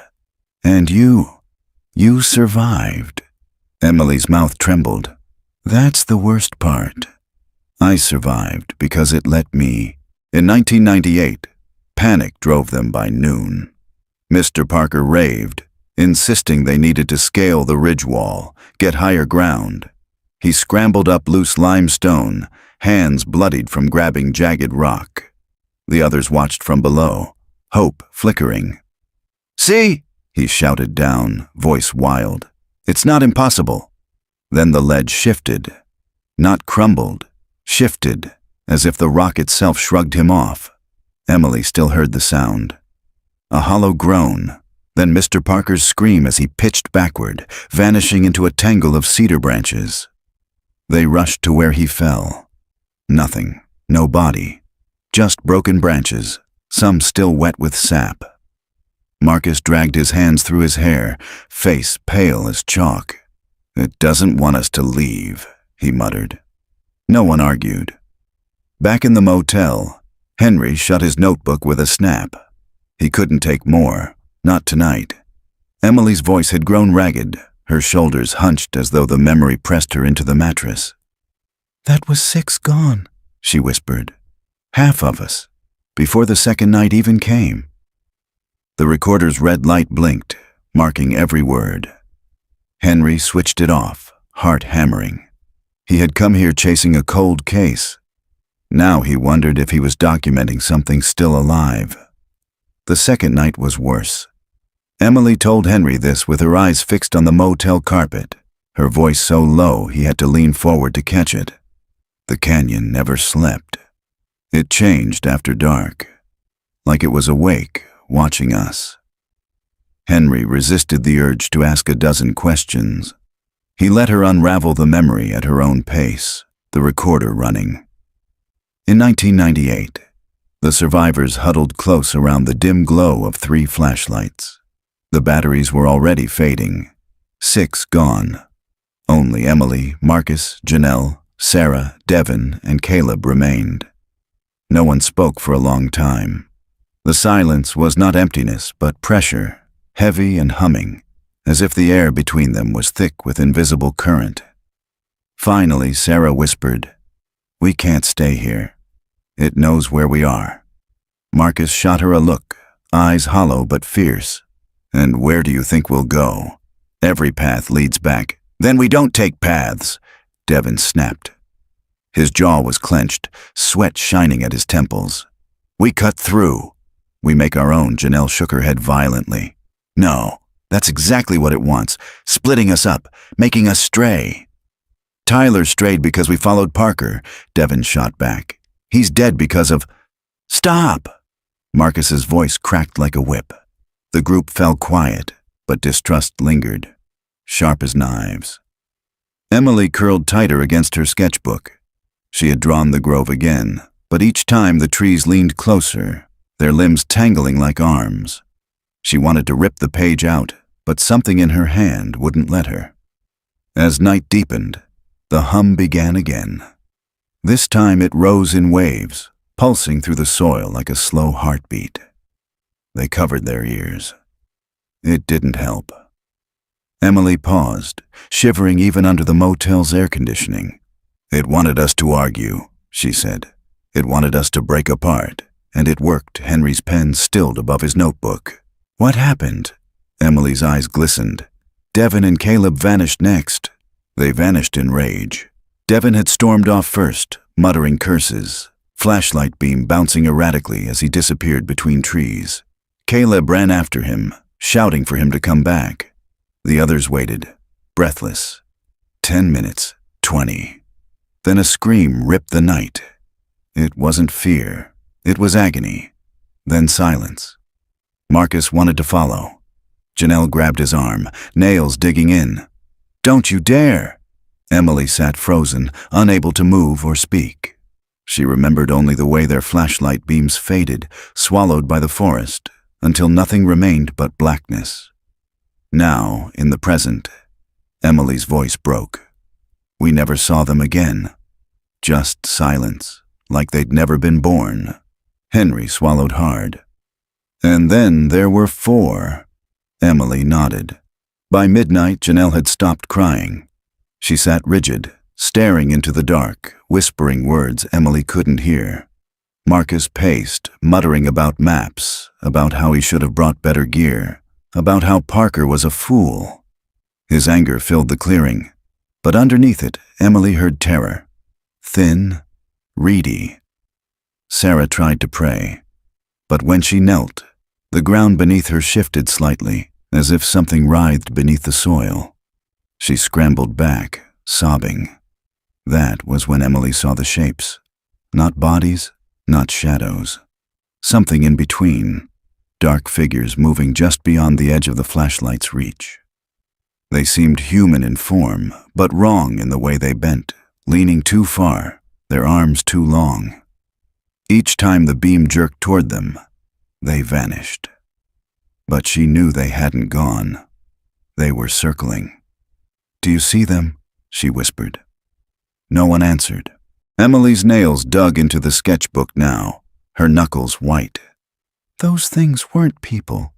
And you survived. Emily's mouth trembled. That's the worst part. I survived because it let me. In 1998, panic drove them by noon. Mr. Parker raved, insisting they needed to scale the ridge wall, get higher ground. He scrambled up loose limestone, hands bloodied from grabbing jagged rock. The others watched from below, hope flickering. See? He shouted down, voice wild. It's not impossible. Then the ledge shifted. Not crumbled, shifted, as if the rock itself shrugged him off. Emily still heard the sound. A hollow groan, then Mr. Parker's scream as he pitched backward, vanishing into a tangle of cedar branches. They rushed to where he fell. Nothing, no body, just broken branches, some still wet with sap. Marcus dragged his hands through his hair, face pale as chalk. It doesn't want us to leave, he muttered. No one argued. Back in the motel, Henry shut his notebook with a snap. He couldn't take more, not tonight. Emily's voice had grown ragged, her shoulders hunched as though the memory pressed her into the mattress. That was 6 gone, she whispered. Half of us, before the second night even came. The recorder's red light blinked, marking every word. Henry switched it off, heart hammering. He had come here chasing a cold case. Now he wondered if he was documenting something still alive. The second night was worse. Emily told Henry this with her eyes fixed on the motel carpet, her voice so low he had to lean forward to catch it. The canyon never slept. It changed after dark, like it was awake, watching us. Henry resisted the urge to ask a dozen questions. He let her unravel the memory at her own pace, the recorder running. In 1998, the survivors huddled close around the dim glow of 3 flashlights. The batteries were already fading. 6 gone. Only Emily, Marcus, Janelle, Sarah, Devin, and Caleb remained. No one spoke for a long time. The silence was not emptiness, but pressure, heavy and humming, as if the air between them was thick with invisible current. Finally, Sarah whispered, "We can't stay here. It knows where we are." Marcus shot her a look, eyes hollow but fierce. "And where do you think we'll go? Every path leads back." "Then we don't take paths," Devin snapped. His jaw was clenched, sweat shining at his temples. "We cut through. We make our own." Janelle shook her head violently. "No, that's exactly what it wants, splitting us up, making us stray." "Tyler strayed because we followed Parker," Devin shot back. "He's dead because of—" "Stop!" Marcus's voice cracked like a whip. The group fell quiet, but distrust lingered, sharp as knives. Emily curled tighter against her sketchbook. She had drawn the grove again, but each time the trees leaned closer, their limbs tangling like arms. She wanted to rip the page out, but something in her hand wouldn't let her. As night deepened, the hum began again. This time it rose in waves, pulsing through the soil like a slow heartbeat. They covered their ears. It didn't help. Emily paused, shivering even under the motel's air conditioning. "It wanted us to argue," she said. "It wanted us to break apart, and it worked." Henry's pen stilled above his notebook. "What happened?" Emily's eyes glistened. "Devin and Caleb vanished next." They vanished in rage. Devin had stormed off first, muttering curses, flashlight beam bouncing erratically as he disappeared between trees. Caleb ran after him, shouting for him to come back. The others waited, breathless. 10 minutes, 20. Then a scream ripped the night. It wasn't fear, it was agony. Then silence. Marcus wanted to follow. Janelle grabbed his arm, nails digging in. "Don't you dare!" Emily sat frozen, unable to move or speak. She remembered only the way their flashlight beams faded, swallowed by the forest, until nothing remained but blackness. Now, in the present, Emily's voice broke. "We never saw them again. Just silence, like they'd never been born." Henry swallowed hard. "And then there were 4. Emily nodded. By midnight, Janelle had stopped crying. She sat rigid, staring into the dark, whispering words Emily couldn't hear. Marcus paced, muttering about maps, about how he should have brought better gear, about how Parker was a fool. His anger filled the clearing, but underneath it, Emily heard terror. Thin, reedy. Sarah tried to pray, but when she knelt, the ground beneath her shifted slightly, as if something writhed beneath the soil. She scrambled back, sobbing. That was when Emily saw the shapes. Not bodies, not shadows. Something in between. Dark figures moving just beyond the edge of the flashlight's reach. They seemed human in form, but wrong in the way they bent, leaning too far, their arms too long. Each time the beam jerked toward them, they vanished. But she knew they hadn't gone. They were circling. "Do you see them?" she whispered. No one answered. Emily's nails dug into the sketchbook now, her knuckles white. Those things weren't people.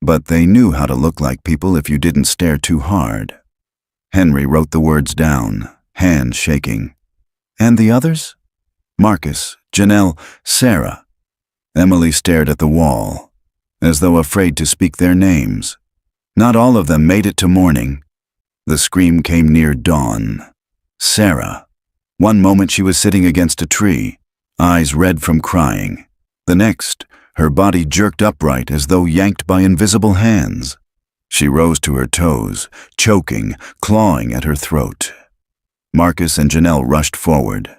But they knew how to look like people if you didn't stare too hard. Henry wrote the words down, hands shaking. "And the others?" "Marcus, Janelle, Sarah." Emily stared at the wall, as though afraid to speak their names. Not all of them made it to morning. The scream came near dawn. Sarah. One moment she was sitting against a tree, eyes red from crying. The next, her body jerked upright as though yanked by invisible hands. She rose to her toes, choking, clawing at her throat. Marcus and Janelle rushed forward.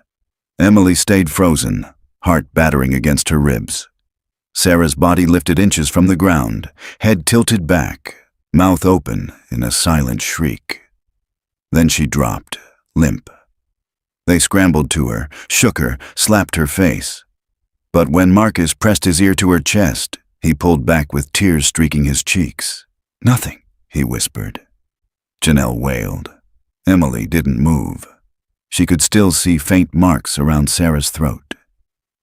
Emily stayed frozen, heart battering against her ribs. Sarah's body lifted inches from the ground, head tilted back, mouth open in a silent shriek. Then she dropped, limp. They scrambled to her, shook her, slapped her face. But when Marcus pressed his ear to her chest, he pulled back with tears streaking his cheeks. "Nothing," he whispered. Janelle wailed. Emily didn't move. She could still see faint marks around Sarah's throat,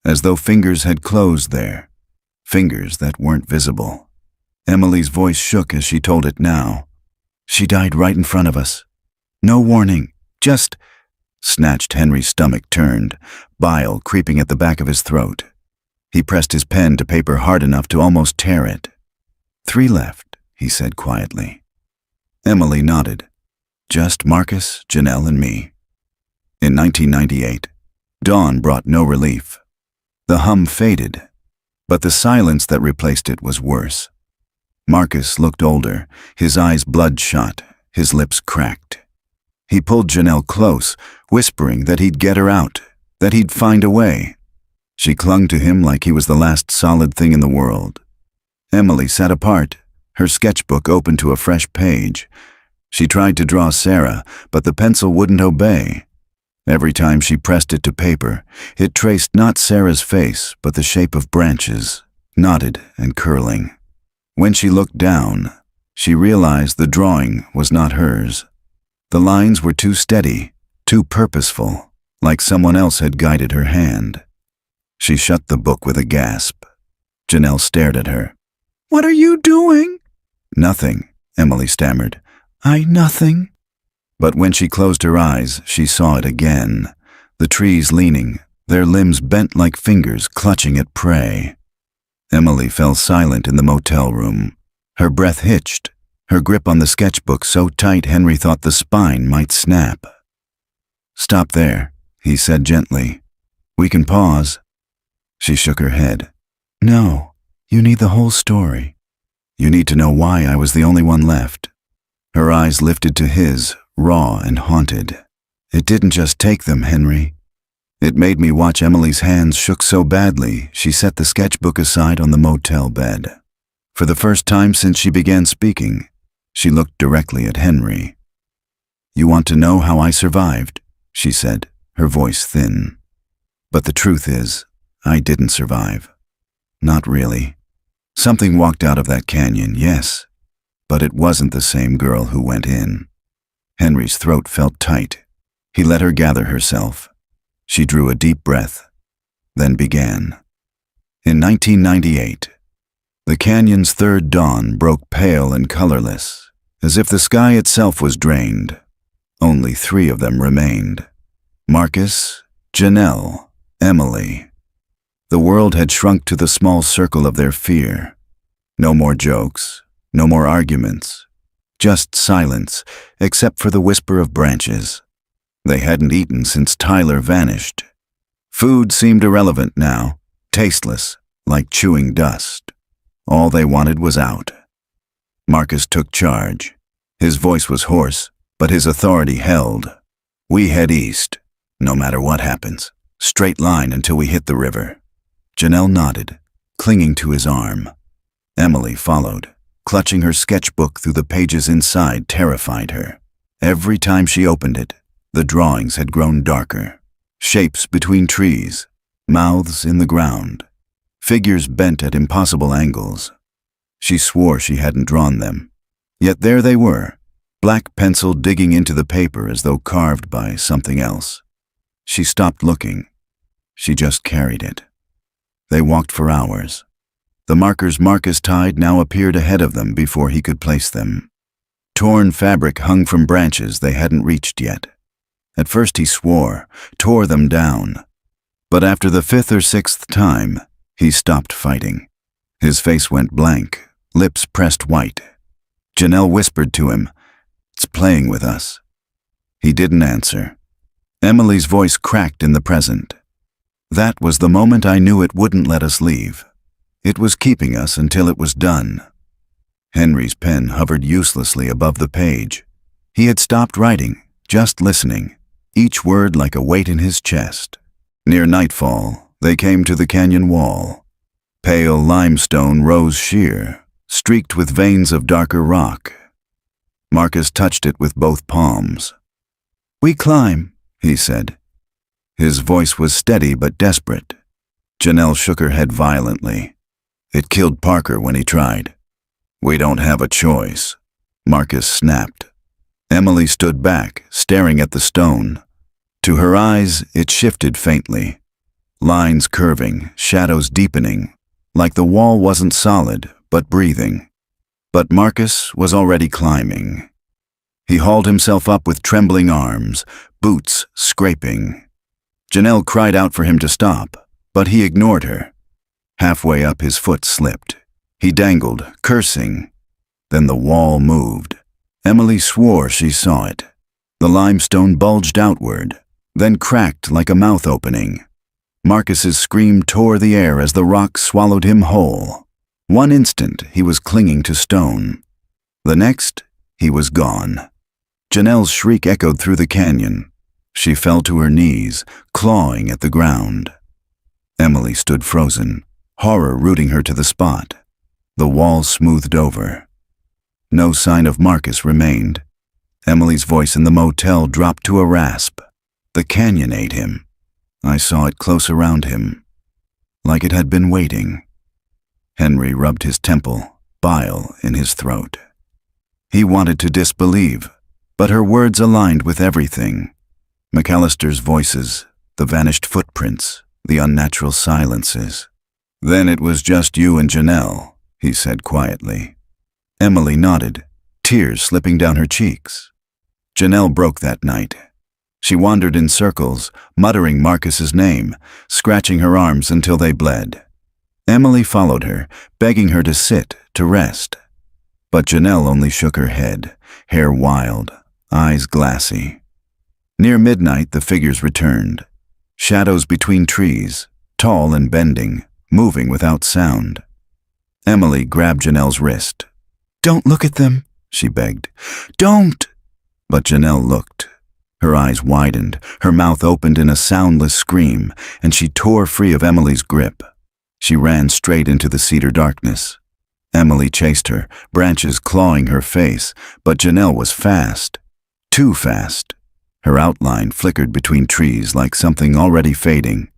as though fingers had closed there, fingers that weren't visible. Emily's voice shook as she told it now. "She died right in front of us. No warning, just—" Snatched Henry's stomach turned, bile creeping at the back of his throat. He pressed his pen to paper hard enough to almost tear it. "3 left," he said quietly. Emily nodded. "Just Marcus, Janelle, and me." In 1998, dawn brought no relief. The hum faded, but the silence that replaced it was worse. Marcus looked older, his eyes bloodshot, his lips cracked. He pulled Janelle close, whispering that he'd get her out, that he'd find a way. She clung to him like he was the last solid thing in the world. Emily sat apart, her sketchbook open to a fresh page. She tried to draw Sarah, but the pencil wouldn't obey. Every time she pressed it to paper, it traced not Sarah's face, but the shape of branches, knotted and curling. When she looked down, she realized the drawing was not hers. The lines were too steady, too purposeful, like someone else had guided her hand. She shut the book with a gasp. Janelle stared at her. "What are you doing?" "Nothing," Emily stammered. Nothing." But when she closed her eyes, she saw it again. The trees leaning, their limbs bent like fingers clutching at prey. Emily fell silent in the motel room. Her breath hitched, her grip on the sketchbook so tight Henry thought the spine might snap. "Stop there," he said gently. "We can pause." She shook her head. "No, you need the whole story. You need to know why I was the only one left." Her eyes lifted to his, raw and haunted. "It didn't just take them, Henry. It made me watch." Emily's hands shook so badly, she set the sketchbook aside on the motel bed. For the first time since she began speaking, she looked directly at Henry. "You want to know how I survived?" she said, her voice thin. "But the truth is, I didn't survive. Not really. Something walked out of that canyon, yes, but it wasn't the same girl who went in." Henry's throat felt tight. He let her gather herself. She drew a deep breath, then began. In 1998, the canyon's third dawn broke pale and colorless, as if the sky itself was drained. Only 3 of them remained. Marcus, Janelle, Emily. The world had shrunk to the small circle of their fear. No more jokes, no more arguments, just silence, except for the whisper of branches. They hadn't eaten since Tyler vanished. Food seemed irrelevant now, tasteless, like chewing dust. All they wanted was out. Marcus took charge. His voice was hoarse, but his authority held. "We head east, no matter what happens. Straight line until we hit the river." Janelle nodded, clinging to his arm. Emily followed. Clutching her sketchbook through the pages inside terrified her. Every time she opened it, the drawings had grown darker. Shapes between trees, mouths in the ground, figures bent at impossible angles. She swore she hadn't drawn them. Yet there they were, black pencil digging into the paper as though carved by something else. She stopped looking. She just carried it. They walked for hours. The markers Marcus tied now appeared ahead of them before he could place them. Torn fabric hung from branches they hadn't reached yet. At first he swore, tore them down. But after the 5th or 6th time, he stopped fighting. His face went blank, lips pressed white. Janelle whispered to him, "It's playing with us." He didn't answer. Emily's voice cracked in the present. "That was the moment I knew it wouldn't let us leave. It was keeping us until it was done." Henry's pen hovered uselessly above the page. He had stopped writing, just listening, each word like a weight in his chest. Near nightfall, they came to the canyon wall. Pale limestone rose sheer, streaked with veins of darker rock. Marcus touched it with both palms. "We climb," he said. His voice was steady but desperate. Janelle shook her head violently. "It killed Parker when he tried." "We don't have a choice," Marcus snapped. Emily stood back, staring at the stone. To her eyes, it shifted faintly. Lines curving, shadows deepening, like the wall wasn't solid, but breathing. But Marcus was already climbing. He hauled himself up with trembling arms, boots scraping. Janelle cried out for him to stop, but he ignored her. Halfway up, his foot slipped. He dangled, cursing. Then the wall moved. Emily swore she saw it. The limestone bulged outward, then cracked like a mouth opening. Marcus's scream tore the air as the rock swallowed him whole. One instant, he was clinging to stone. The next, he was gone. Janelle's shriek echoed through the canyon. She fell to her knees, clawing at the ground. Emily stood frozen, horror rooting her to the spot. The wall smoothed over. No sign of Marcus remained. Emily's voice in the motel dropped to a rasp. The canyon ate him. I saw it close around him, like it had been waiting. Henry rubbed his temple, bile in his throat. He wanted to disbelieve, but her words aligned with everything. McAllister's voices, the vanished footprints, the unnatural silences. "Then it was just you and Janelle," he said quietly. Emily nodded, tears slipping down her cheeks. Janelle broke that night. She wandered in circles, muttering Marcus's name, scratching her arms until they bled. Emily followed her, begging her to sit, to rest. But Janelle only shook her head, hair wild, eyes glassy. Near midnight, the figures returned. Shadows between trees, tall and bending, moving without sound. Emily grabbed Janelle's wrist. "Don't look at them," she begged. "Don't!" But Janelle looked. Her eyes widened, her mouth opened in a soundless scream, and she tore free of Emily's grip. She ran straight into the cedar darkness. Emily chased her, branches clawing her face, but Janelle was fast. Too fast. Her outline flickered between trees like something already fading.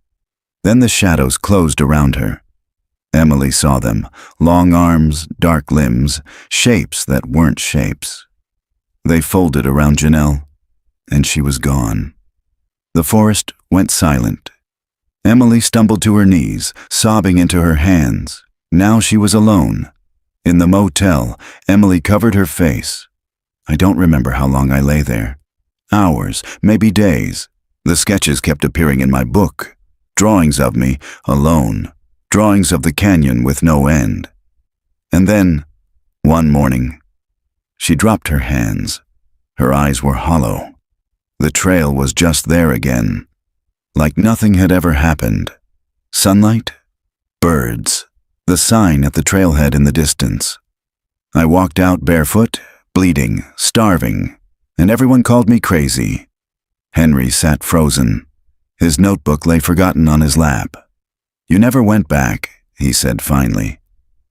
Then the shadows closed around her. Emily saw them, long arms, dark limbs, shapes that weren't shapes. They folded around Janelle, and she was gone. The forest went silent. Emily stumbled to her knees, sobbing into her hands. Now she was alone. In the motel, Emily covered her face. "I don't remember how long I lay there. Hours, maybe days. The sketches kept appearing in my book. Drawings of me, alone. Drawings of the canyon with no end. And then, one morning, she dropped her hands. Her eyes were hollow. The trail was just there again, like nothing had ever happened. Sunlight, birds, the sign at the trailhead in the distance. I walked out barefoot, bleeding, starving, and everyone called me crazy. Henry sat frozen. His notebook lay forgotten on his lap. "You never went back," he said finally.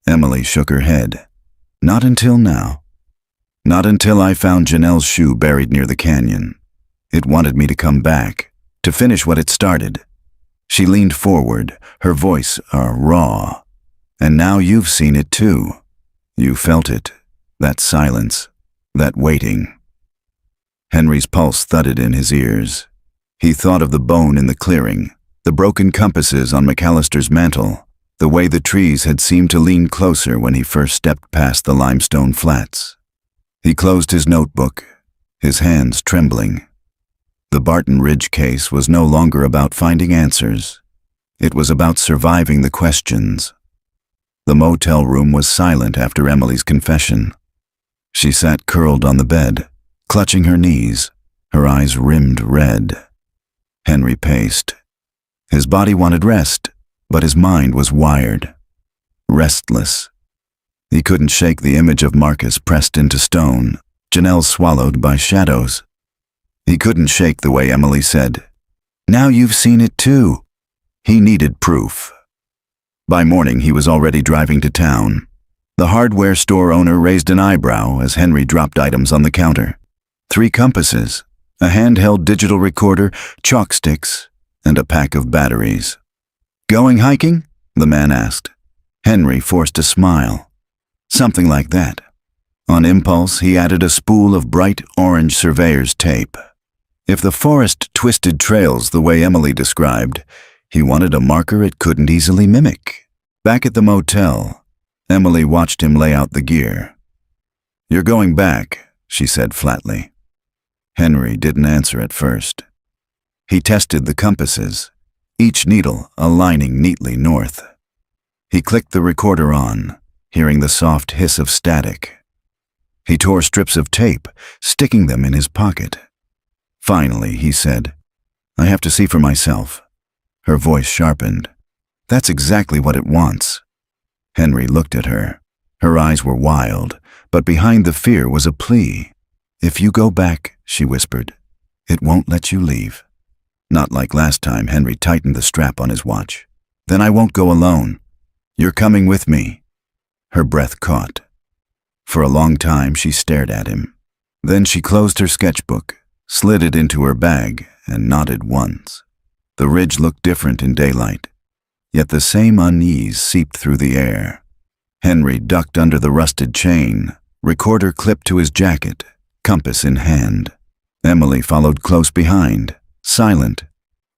Emily shook her head. "Not until now. Not until I found Janelle's shoe buried near the canyon. It wanted me to come back, to finish what it started." She leaned forward, her voice raw. "And now you've seen it too. You felt it, that silence, that waiting." Henry's pulse thudded in his ears. He thought of the bone in the clearing, the broken compasses on McAllister's mantle, the way the trees had seemed to lean closer when he first stepped past the limestone flats. He closed his notebook, his hands trembling. The Barton Ridge case was no longer about finding answers. It was about surviving the questions. The motel room was silent after Emily's confession. She sat curled on the bed, clutching her knees, her eyes rimmed red. Henry paced. His body wanted rest, but his mind was wired. Restless. He couldn't shake the image of Marcus pressed into stone, Janelle swallowed by shadows. He couldn't shake the way Emily said, "Now you've seen it too." He needed proof. By morning, he was already driving to town. The hardware store owner raised an eyebrow as Henry dropped items on the counter. 3 compasses, a handheld digital recorder, chalk sticks, and a pack of batteries. "Going hiking?" the man asked. Henry forced a smile. Something like that. On impulse, he added a spool of bright orange surveyor's tape. If the forest twisted trails the way Emily described, he wanted a marker it couldn't easily mimic. Back at the motel, Emily watched him lay out the gear. "You're going back," she said flatly. Henry didn't answer at first. He tested the compasses, each needle aligning neatly north. He clicked the recorder on, hearing the soft hiss of static. He tore strips of tape, sticking them in his pocket. Finally, he said, "I have to see for myself." Her voice sharpened. "That's exactly what it wants." Henry looked at her. Her eyes were wild, but behind the fear was a plea. "If you go back," she whispered, "it won't let you leave." Not like last time. Henry tightened the strap on his watch. "Then I won't go alone. You're coming with me." Her breath caught. For a long time she stared at him. Then she closed her sketchbook, slid it into her bag, and nodded once. The ridge looked different in daylight, yet the same unease seeped through the air. Henry ducked under the rusted chain, recorder clipped to his jacket, compass in hand. Emily followed close behind, silent.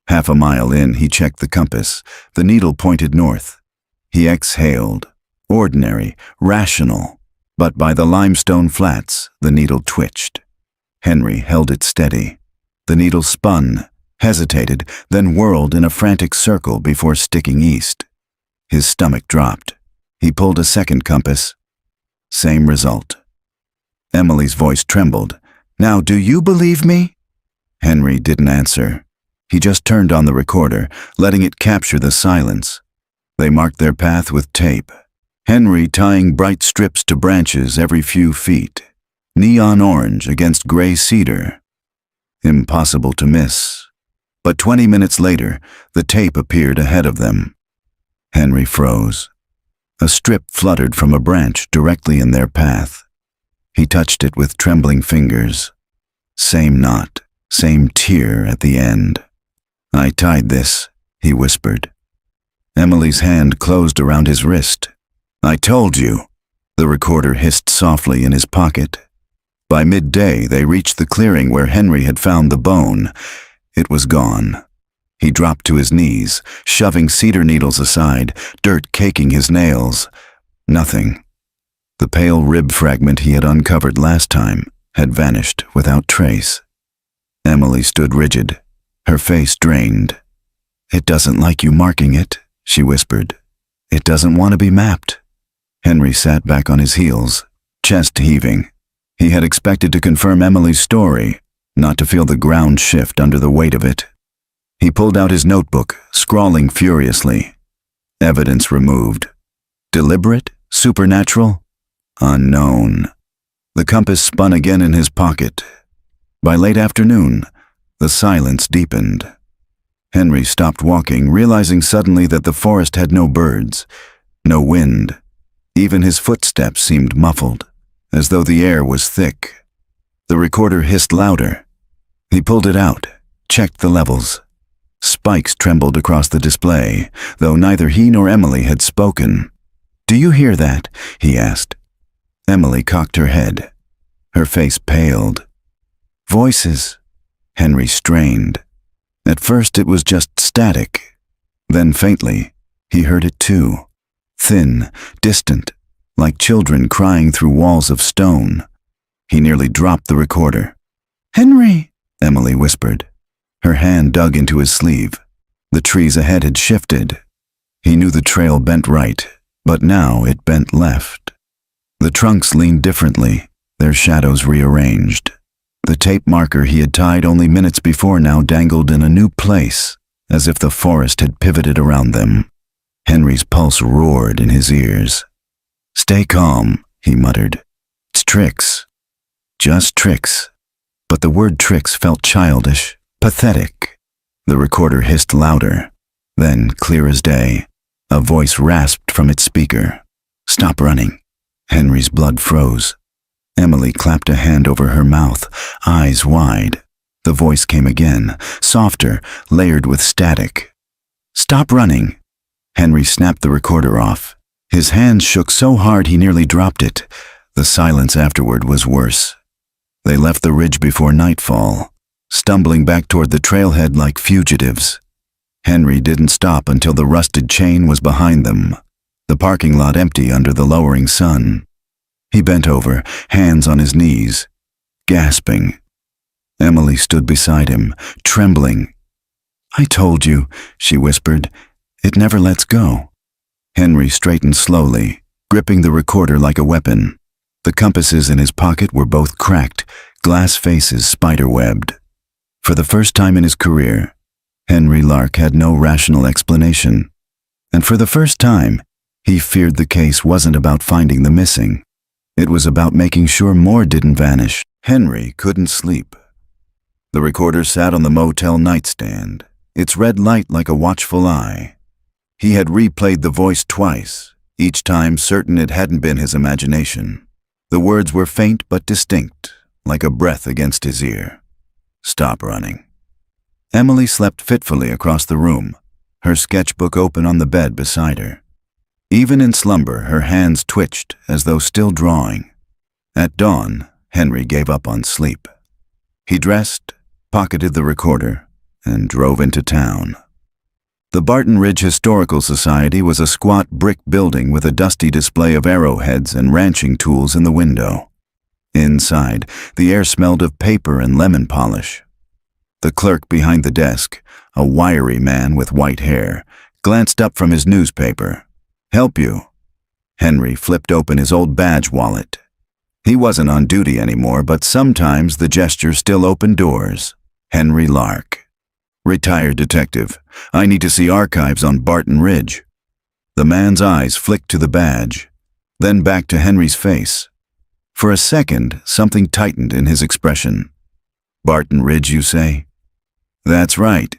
Half a mile in, he checked the compass. The needle pointed north. He exhaled. Ordinary, rational. But by the limestone flats, the needle twitched. Henry held it steady. The needle spun, hesitated, then whirled in a frantic circle before sticking east. His stomach dropped. He pulled a second compass. Same result. Emily's voice trembled. "Now, do you believe me?" Henry didn't answer. He just turned on the recorder, letting it capture the silence. They marked their path with tape. Henry tying bright strips to branches every few feet. Neon orange against gray cedar. Impossible to miss. But 20 minutes later, the tape appeared ahead of them. Henry froze. A strip fluttered from a branch directly in their path. He touched it with trembling fingers. Same knot, same tear at the end. "I tied this," he whispered. Emily's hand closed around his wrist. "I told you." The recorder hissed softly in his pocket. By midday, they reached the clearing where Henry had found the bone. It was gone. He dropped to his knees, shoving cedar needles aside, dirt caking his nails. Nothing. The pale rib fragment he had uncovered last time had vanished without trace. Emily stood rigid, her face drained. "It doesn't like you marking it," she whispered. "It doesn't want to be mapped." Henry sat back on his heels, chest heaving. He had expected to confirm Emily's story, not to feel the ground shift under the weight of it. He pulled out his notebook, scrawling furiously. Evidence removed. Deliberate? Supernatural? Unknown. The compass spun again in his pocket. By late afternoon, the silence deepened. Henry stopped walking, realizing suddenly that the forest had no birds, no wind. Even his footsteps seemed muffled, as though the air was thick. The recorder hissed louder. He pulled it out, checked the levels. Spikes trembled across the display, though neither he nor Emily had spoken. "Do you hear that?" he asked. Emily cocked her head. Her face paled. "Voices." Henry strained. At first it was just static. Then faintly, he heard it too. Thin, distant, like children crying through walls of stone. He nearly dropped the recorder. "Henry," Emily whispered. Her hand dug into his sleeve. The trees ahead had shifted. He knew the trail bent right, but now it bent left. The trunks leaned differently, their shadows rearranged. The tape marker he had tied only minutes before now dangled in a new place, as if the forest had pivoted around them. Henry's pulse roared in his ears. "Stay calm," he muttered. "It's tricks. Just tricks." But the word tricks felt childish, pathetic. The recorder hissed louder. Then, clear as day, a voice rasped from its speaker. "Stop running." Henry's blood froze. Emily clapped a hand over her mouth, eyes wide. The voice came again, softer, layered with static. "Stop running." Henry snapped the recorder off. His hands shook so hard he nearly dropped it. The silence afterward was worse. They left the ridge before nightfall, stumbling back toward the trailhead like fugitives. Henry didn't stop until the rusted chain was behind them, the parking lot empty under the lowering sun. He bent over, hands on his knees, gasping. Emily stood beside him, trembling. "I told you," she whispered. "It never lets go." Henry straightened slowly, gripping the recorder like a weapon. The compasses in his pocket were both cracked, glass faces spider-webbed. For the first time in his career, Henry Lark had no rational explanation. And for the first time, he feared the case wasn't about finding the missing. It was about making sure more didn't vanish. Henry couldn't sleep. The recorder sat on the motel nightstand, its red light like a watchful eye. He had replayed the voice twice, each time certain it hadn't been his imagination. The words were faint but distinct, like a breath against his ear. "Stop running." Emily slept fitfully across the room, her sketchbook open on the bed beside her. Even in slumber, her hands twitched as though still drawing. At dawn, Henry gave up on sleep. He dressed, pocketed the recorder, and drove into town. The Barton Ridge Historical Society was a squat brick building with a dusty display of arrowheads and ranching tools in the window. Inside, the air smelled of paper and lemon polish. The clerk behind the desk, a wiry man with white hair, glanced up from his newspaper. "Help you?" Henry flipped open his old badge wallet. He wasn't on duty anymore, but sometimes the gesture still opened doors. Henry Lark. "Retired detective. I need to see archives on Barton Ridge." The man's eyes flicked to the badge, then back to Henry's face. For a second, something tightened in his expression. "Barton Ridge, you say?" "That's right.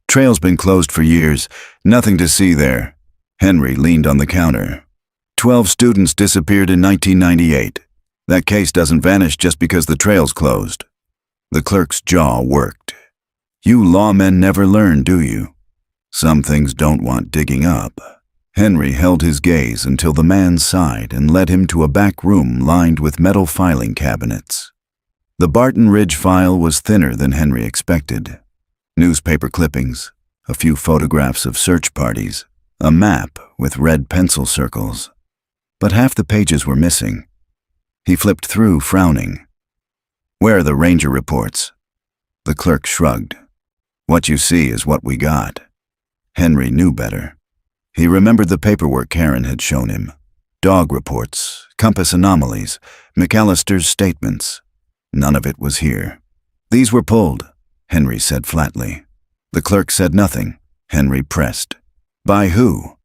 Trail's been closed for years. Nothing to see there." Henry leaned on the counter. 12 students disappeared in 1998. That case doesn't vanish just because the trail's closed. The clerk's jaw worked. "You lawmen never learn, do you? Some things don't want digging up." Henry held his gaze until the man sighed and led him to a back room lined with metal filing cabinets. The Barton Ridge file was thinner than Henry expected. Newspaper clippings, a few photographs of search parties, a map with red pencil circles. But half the pages were missing. He flipped through, frowning. "Where are the ranger reports?" The clerk shrugged. "What you see is what we got." Henry knew better. He remembered the paperwork Karen had shown him. Dog reports, compass anomalies, McAllister's statements. None of it was here. "These were pulled," Henry said flatly. The clerk said nothing. Henry pressed. "By who?"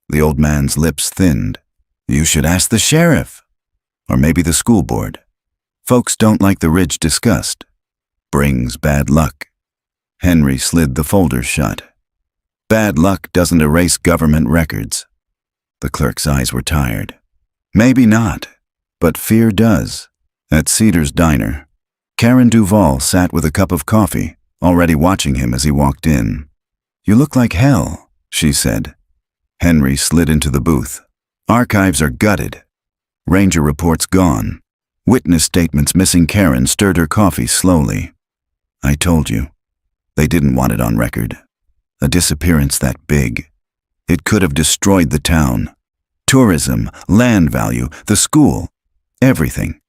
The old man's lips thinned. "You should ask the sheriff. Or maybe the school board. Folks don't like the Ridge discussed. Brings bad luck." Henry slid the folder shut. "Bad luck doesn't erase government records." The clerk's eyes were tired. "Maybe not, but fear does." At Cedar's Diner, Karen Duvall sat with a cup of coffee, already watching him as he walked in. "You look like hell," she said. Henry slid into the booth. "Archives are gutted. Ranger reports gone. Witness statements missing." Karen stirred her coffee slowly. "I told you. They didn't want it on record. A disappearance that big. It could have destroyed the town. Tourism, land value, the school, everything.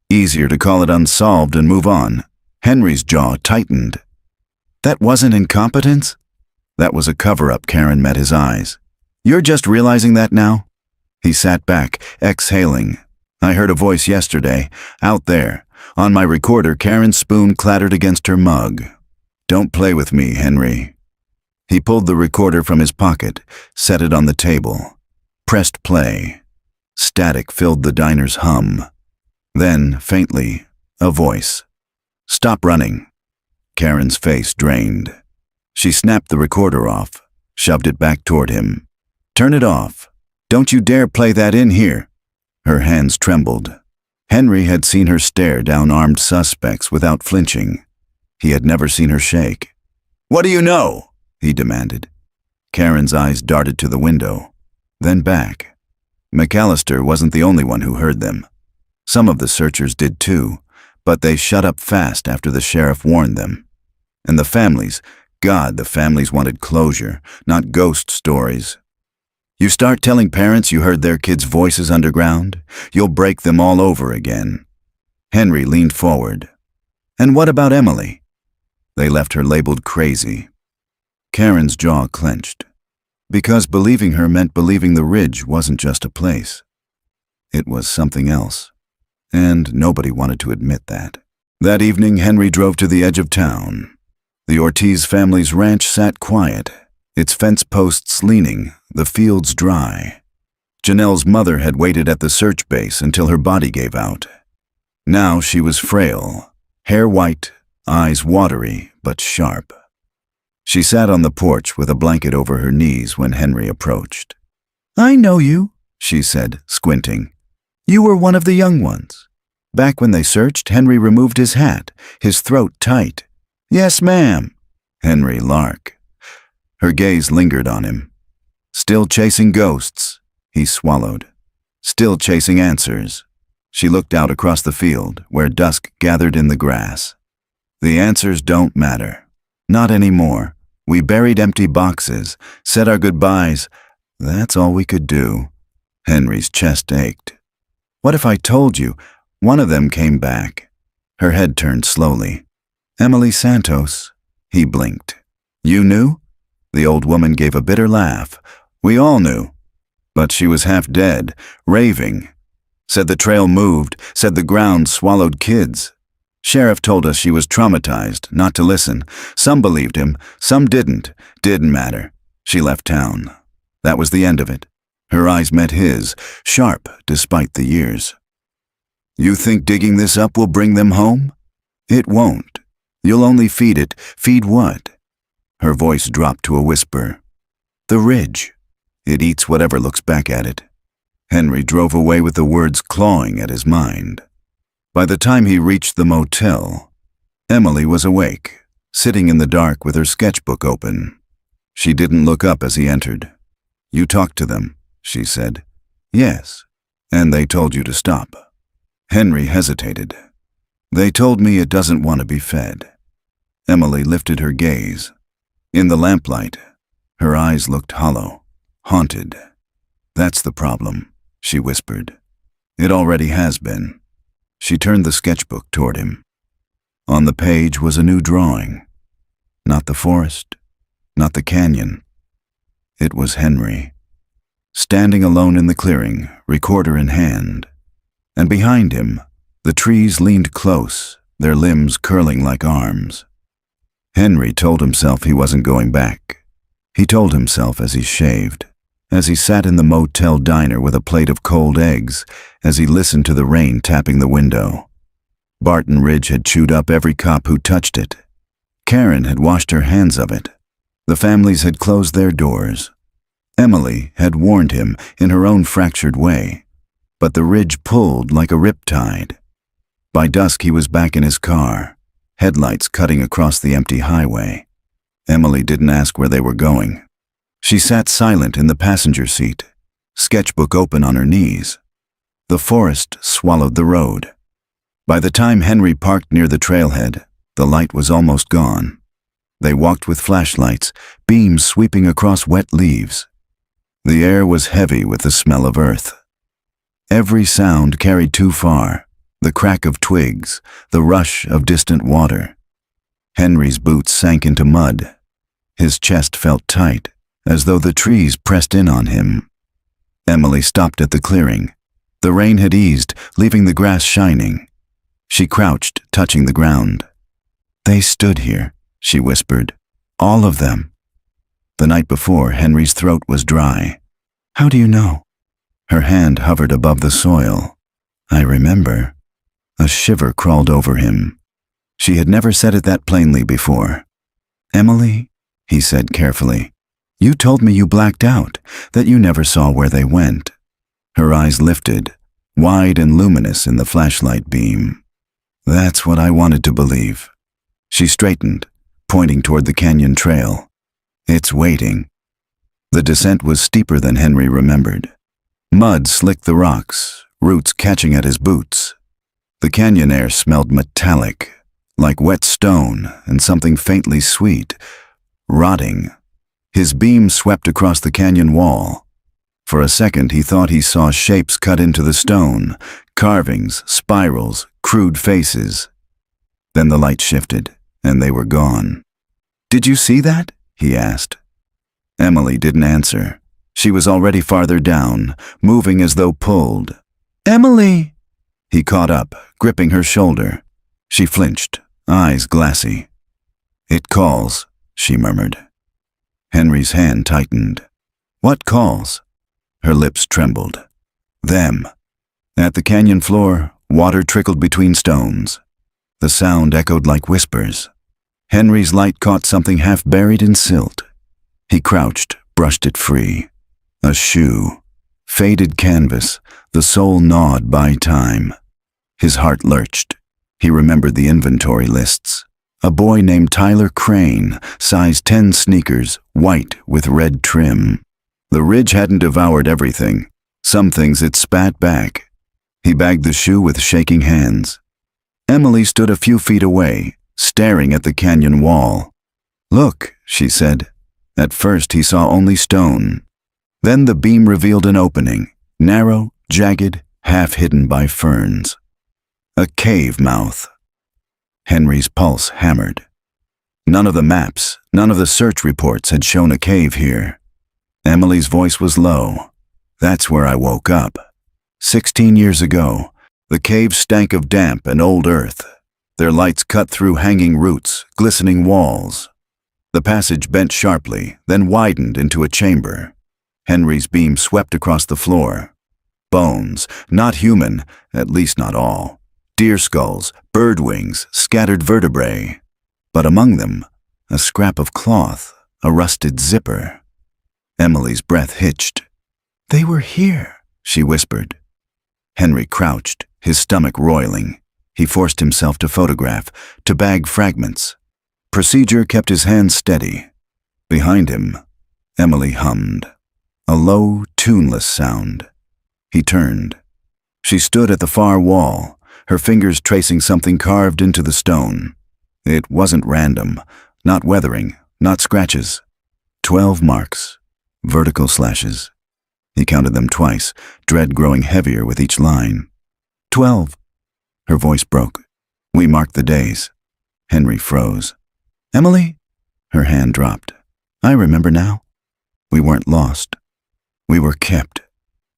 Easier to call it unsolved and move on." Henry's jaw tightened. "That wasn't incompetence?" "That was a cover-up." Karen met his eyes. "You're just realizing that now?" He sat back, exhaling. "I heard a voice yesterday, out there. On my recorder, Karen's spoon clattered against her mug. Don't play with me, Henry." He pulled the recorder from his pocket, set it on the table, pressed play. Static filled the diner's hum. Then, faintly, a voice. "Stop running." Karen's face drained. She snapped the recorder off, shoved it back toward him. "Turn it off. Don't you dare play that in here." Her hands trembled. Henry had seen her stare down armed suspects without flinching. He had never seen her shake. "What do you know?" he demanded. Karen's eyes darted to the window, then back. McAllister wasn't the only one who heard them. Some of the searchers did too, but they shut up fast after the sheriff warned them. And the families, God, the families wanted closure, not ghost stories. You start telling parents you heard their kids' voices underground, you'll break them all over again. Henry leaned forward. And what about Emily? They left her labeled crazy. Karen's jaw clenched, because believing her meant believing the Ridge wasn't just a place. It was something else, and nobody wanted to admit that. That evening, Henry drove to the edge of town. The Ortiz family's ranch sat quiet, its fence posts leaning, the fields dry. Janelle's mother had waited at the search base until her body gave out. Now she was frail, hair white, eyes watery but sharp. She sat on the porch with a blanket over her knees when Henry approached. "I know you," she said, squinting. "You were one of the young ones." Back when they searched, Henry removed his hat, his throat tight. "Yes, ma'am." Henry Lark. Her gaze lingered on him. Still chasing ghosts, he swallowed. Still chasing answers. She looked out across the field, where dusk gathered in the grass. The answers don't matter. Not anymore. We buried empty boxes, said our goodbyes. That's all we could do. Henry's chest ached. What if I told you? One of them came back. Her head turned slowly. Emily Santos. He blinked. You knew? The old woman gave a bitter laugh. We all knew. But she was half dead, raving. Said the trail moved, said the ground swallowed kids. Sheriff told us she was traumatized, not to listen. Some believed him, some didn't. Didn't matter. She left town. That was the end of it. Her eyes met his, sharp despite the years. You think digging this up will bring them home? It won't. You'll only feed it. Feed what? Her voice dropped to a whisper. The Ridge. It eats whatever looks back at it. Henry drove away with the words clawing at his mind. By the time he reached the motel, Emily was awake, sitting in the dark with her sketchbook open. She didn't look up as he entered. You talked to them, she said. Yes, and they told you to stop. Henry hesitated. They told me it doesn't want to be fed. Emily lifted her gaze. In the lamplight, her eyes looked hollow, haunted. That's the problem, she whispered. It already has been. She turned the sketchbook toward him. On the page was a new drawing. Not the forest, not the canyon. It was Henry, standing alone in the clearing, recorder in hand. And behind him, the trees leaned close, their limbs curling like arms. Henry told himself he wasn't going back. He told himself as he shaved, as he sat in the motel diner with a plate of cold eggs, as he listened to the rain tapping the window. Barton Ridge had chewed up every cop who touched it. Karen had washed her hands of it. The families had closed their doors. Emily had warned him in her own fractured way, but the Ridge pulled like a riptide. By dusk he was back in his car, headlights cutting across the empty highway. Emily didn't ask where they were going. She sat silent in the passenger seat, sketchbook open on her knees. The forest swallowed the road. By the time Henry parked near the trailhead, the light was almost gone. They walked with flashlights, beams sweeping across wet leaves. The air was heavy with the smell of earth. Every sound carried too far, the crack of twigs, the rush of distant water. Henry's boots sank into mud. His chest felt tight, as though the trees pressed in on him. Emily stopped at the clearing. The rain had eased, leaving the grass shining. She crouched, touching the ground. They stood here, she whispered. All of them. The night before, Henry's throat was dry. How do you know? Her hand hovered above the soil. I remember. A shiver crawled over him. She had never said it that plainly before. Emily, he said carefully, you told me you blacked out, that you never saw where they went. Her eyes lifted, wide and luminous in the flashlight beam. That's what I wanted to believe. She straightened, pointing toward the canyon trail. It's waiting. The descent was steeper than Henry remembered. Mud slicked the rocks, roots catching at his boots. The canyon air smelled metallic, like wet stone and something faintly sweet, rotting. His beam swept across the canyon wall. For a second he thought he saw shapes cut into the stone, carvings, spirals, crude faces. Then the light shifted, and they were gone. "Did you see that?" he asked. Emily didn't answer. She was already farther down, moving as though pulled. "Emily!" He caught up, gripping her shoulder. She flinched, eyes glassy. "It calls," she murmured. Henry's hand tightened. "What calls?" Her lips trembled. "Them." At the canyon floor, water trickled between stones. The sound echoed like whispers. Henry's light caught something half buried in silt. He crouched, brushed it free. A shoe. Faded canvas, the sole gnawed by time. His heart lurched. He remembered the inventory lists. A boy named Tyler Crane, size 10 sneakers, white with red trim. The ridge hadn't devoured everything. Some things it spat back. He bagged the shoe with shaking hands. Emily stood a few feet away, staring at the canyon wall. "Look," she said. At first he saw only stone. Then the beam revealed an opening, narrow, jagged, half hidden by ferns. A cave mouth. Henry's pulse hammered. None of the maps, none of the search reports had shown a cave here. Emily's voice was low. "That's where I woke up. 16 years ago, the cave stank of damp and old earth. Their lights cut through hanging roots, glistening walls. The passage bent sharply, then widened into a chamber. Henry's beam swept across the floor. Bones, not human, at least not all. Deer skulls, bird wings, scattered vertebrae. But among them, a scrap of cloth, a rusted zipper. Emily's breath hitched. "They were here," she whispered. Henry crouched, his stomach roiling. He forced himself to photograph, to bag fragments. Procedure kept his hands steady. Behind him, Emily hummed. A low, tuneless sound. He turned. She stood at the far wall, her fingers tracing something carved into the stone. It wasn't random, not weathering, not scratches. 12 marks, vertical slashes. He counted them twice, dread growing heavier with each line. 12. Her voice broke. "We marked the days." Henry froze. "Emily?" Her hand dropped. "I remember now. We weren't lost. We were kept."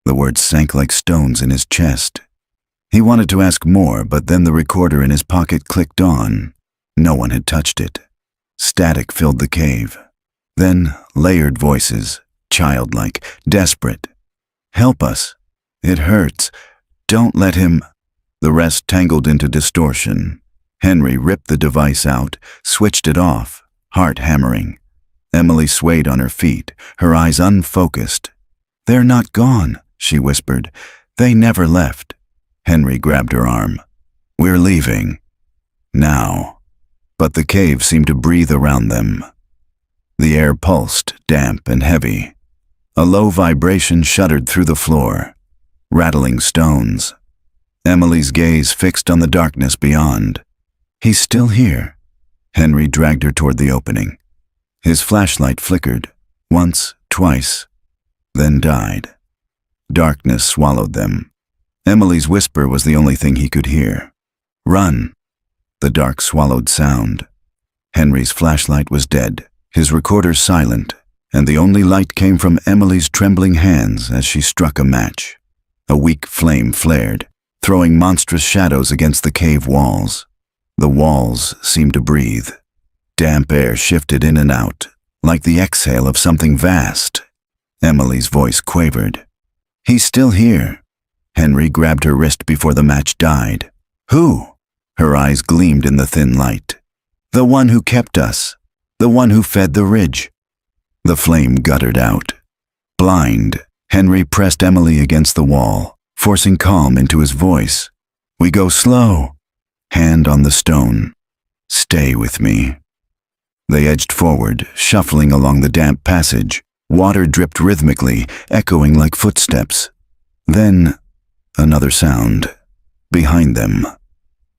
The words sank like stones in his chest. He wanted to ask more, but then the recorder in his pocket clicked on. No one had touched it. Static filled the cave. Then layered voices, childlike, desperate. "Help us. It hurts. Don't let him." The rest tangled into distortion. Henry ripped the device out, switched it off, heart hammering. Emily swayed on her feet, her eyes unfocused. "They're not gone," she whispered. "They never left." Henry grabbed her arm. "We're leaving. Now." But the cave seemed to breathe around them. The air pulsed, damp and heavy. A low vibration shuddered through the floor, rattling stones. Emily's gaze fixed on the darkness beyond. "He's still here." Henry dragged her toward the opening. His flashlight flickered, once, twice, then died. Darkness swallowed them. Emily's whisper was the only thing he could hear. "Run." The dark swallowed sound. Henry's flashlight was dead, his recorder silent, and the only light came from Emily's trembling hands as she struck a match. A weak flame flared, throwing monstrous shadows against the cave walls. The walls seemed to breathe. Damp air shifted in and out, like the exhale of something vast. Emily's voice quavered. "He's still here." Henry grabbed her wrist before the match died. "Who?" Her eyes gleamed in the thin light. "The one who kept us. The one who fed the ridge." The flame guttered out. Blind, Henry pressed Emily against the wall, forcing calm into his voice. "We go slow." Hand on the stone. Stay with me." They edged forward, shuffling along the damp passage. Water dripped rhythmically, echoing like footsteps. Then, another sound. Behind them.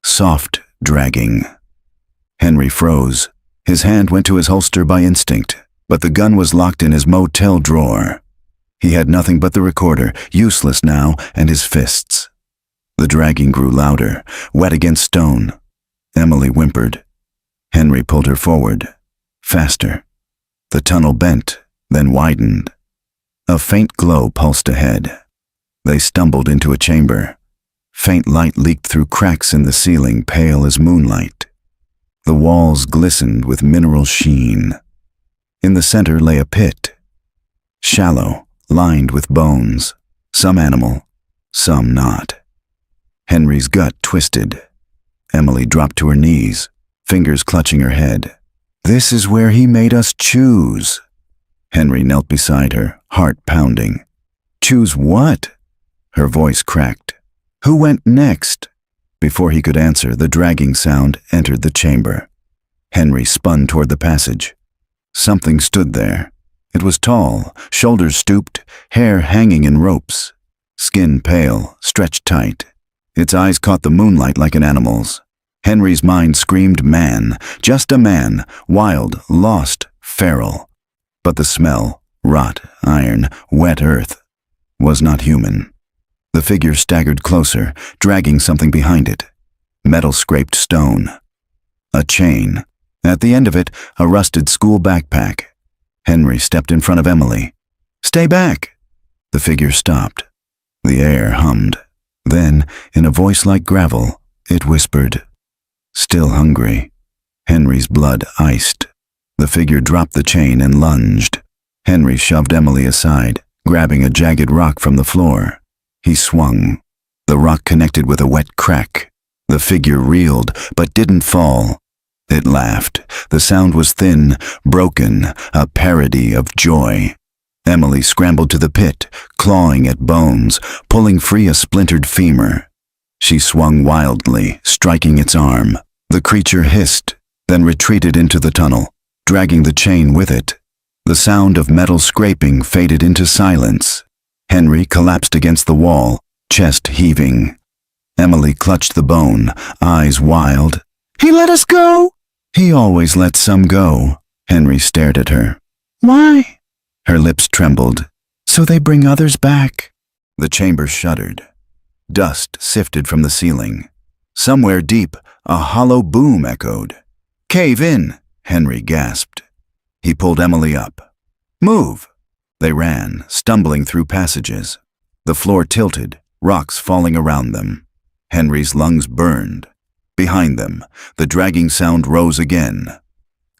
Soft dragging. Henry froze. His hand went to his holster by instinct, but the gun was locked in his motel drawer. He had nothing but the recorder, useless now, and his fists. The dragging grew louder, wet against stone. Emily whimpered. Henry pulled her forward. Faster. The tunnel bent, then widened. A faint glow pulsed ahead. They stumbled into a chamber. Faint light leaked through cracks in the ceiling, pale as moonlight. The walls glistened with mineral sheen. In the center lay a pit. Shallow, lined with bones. Some animal, some not. Henry's gut twisted. Emily dropped to her knees, fingers clutching her head. "This is where he made us choose." Henry knelt beside her, heart pounding. "Choose what?" Her voice cracked. "Who went next?" Before he could answer, the dragging sound entered the chamber. Henry spun toward the passage. Something stood there. It was tall, shoulders stooped, hair hanging in ropes. Skin pale, stretched tight. Its eyes caught the moonlight like an animal's. Henry's mind screamed man, just a man, wild, lost, feral. But the smell, rot, iron, wet earth, was not human. The figure staggered closer, dragging something behind it. Metal scraped stone. A chain. At the end of it, a rusted school backpack. Henry stepped in front of Emily. "Stay back!" The figure stopped. The air hummed. Then, in a voice like gravel, it whispered, "Still hungry." Henry's blood iced. The figure dropped the chain and lunged. Henry shoved Emily aside, grabbing a jagged rock from the floor. He swung. The rock connected with a wet crack. The figure reeled, but didn't fall. It laughed. The sound was thin, broken, a parody of joy. Emily scrambled to the pit, clawing at bones, pulling free a splintered femur. She swung wildly, striking its arm. The creature hissed, then retreated into the tunnel, dragging the chain with it. The sound of metal scraping faded into silence. Henry collapsed against the wall, chest heaving. Emily clutched the bone, eyes wild. "He let us go!" "He always lets some go." Henry stared at her. "Why?" Her lips trembled. "So they bring others back." The chamber shuddered. Dust sifted from the ceiling. Somewhere deep, a hollow boom echoed. "Cave in," Henry gasped. He pulled Emily up. "Move!" They ran, stumbling through passages. The floor tilted, rocks falling around them. Henry's lungs burned. Behind them, the dragging sound rose again.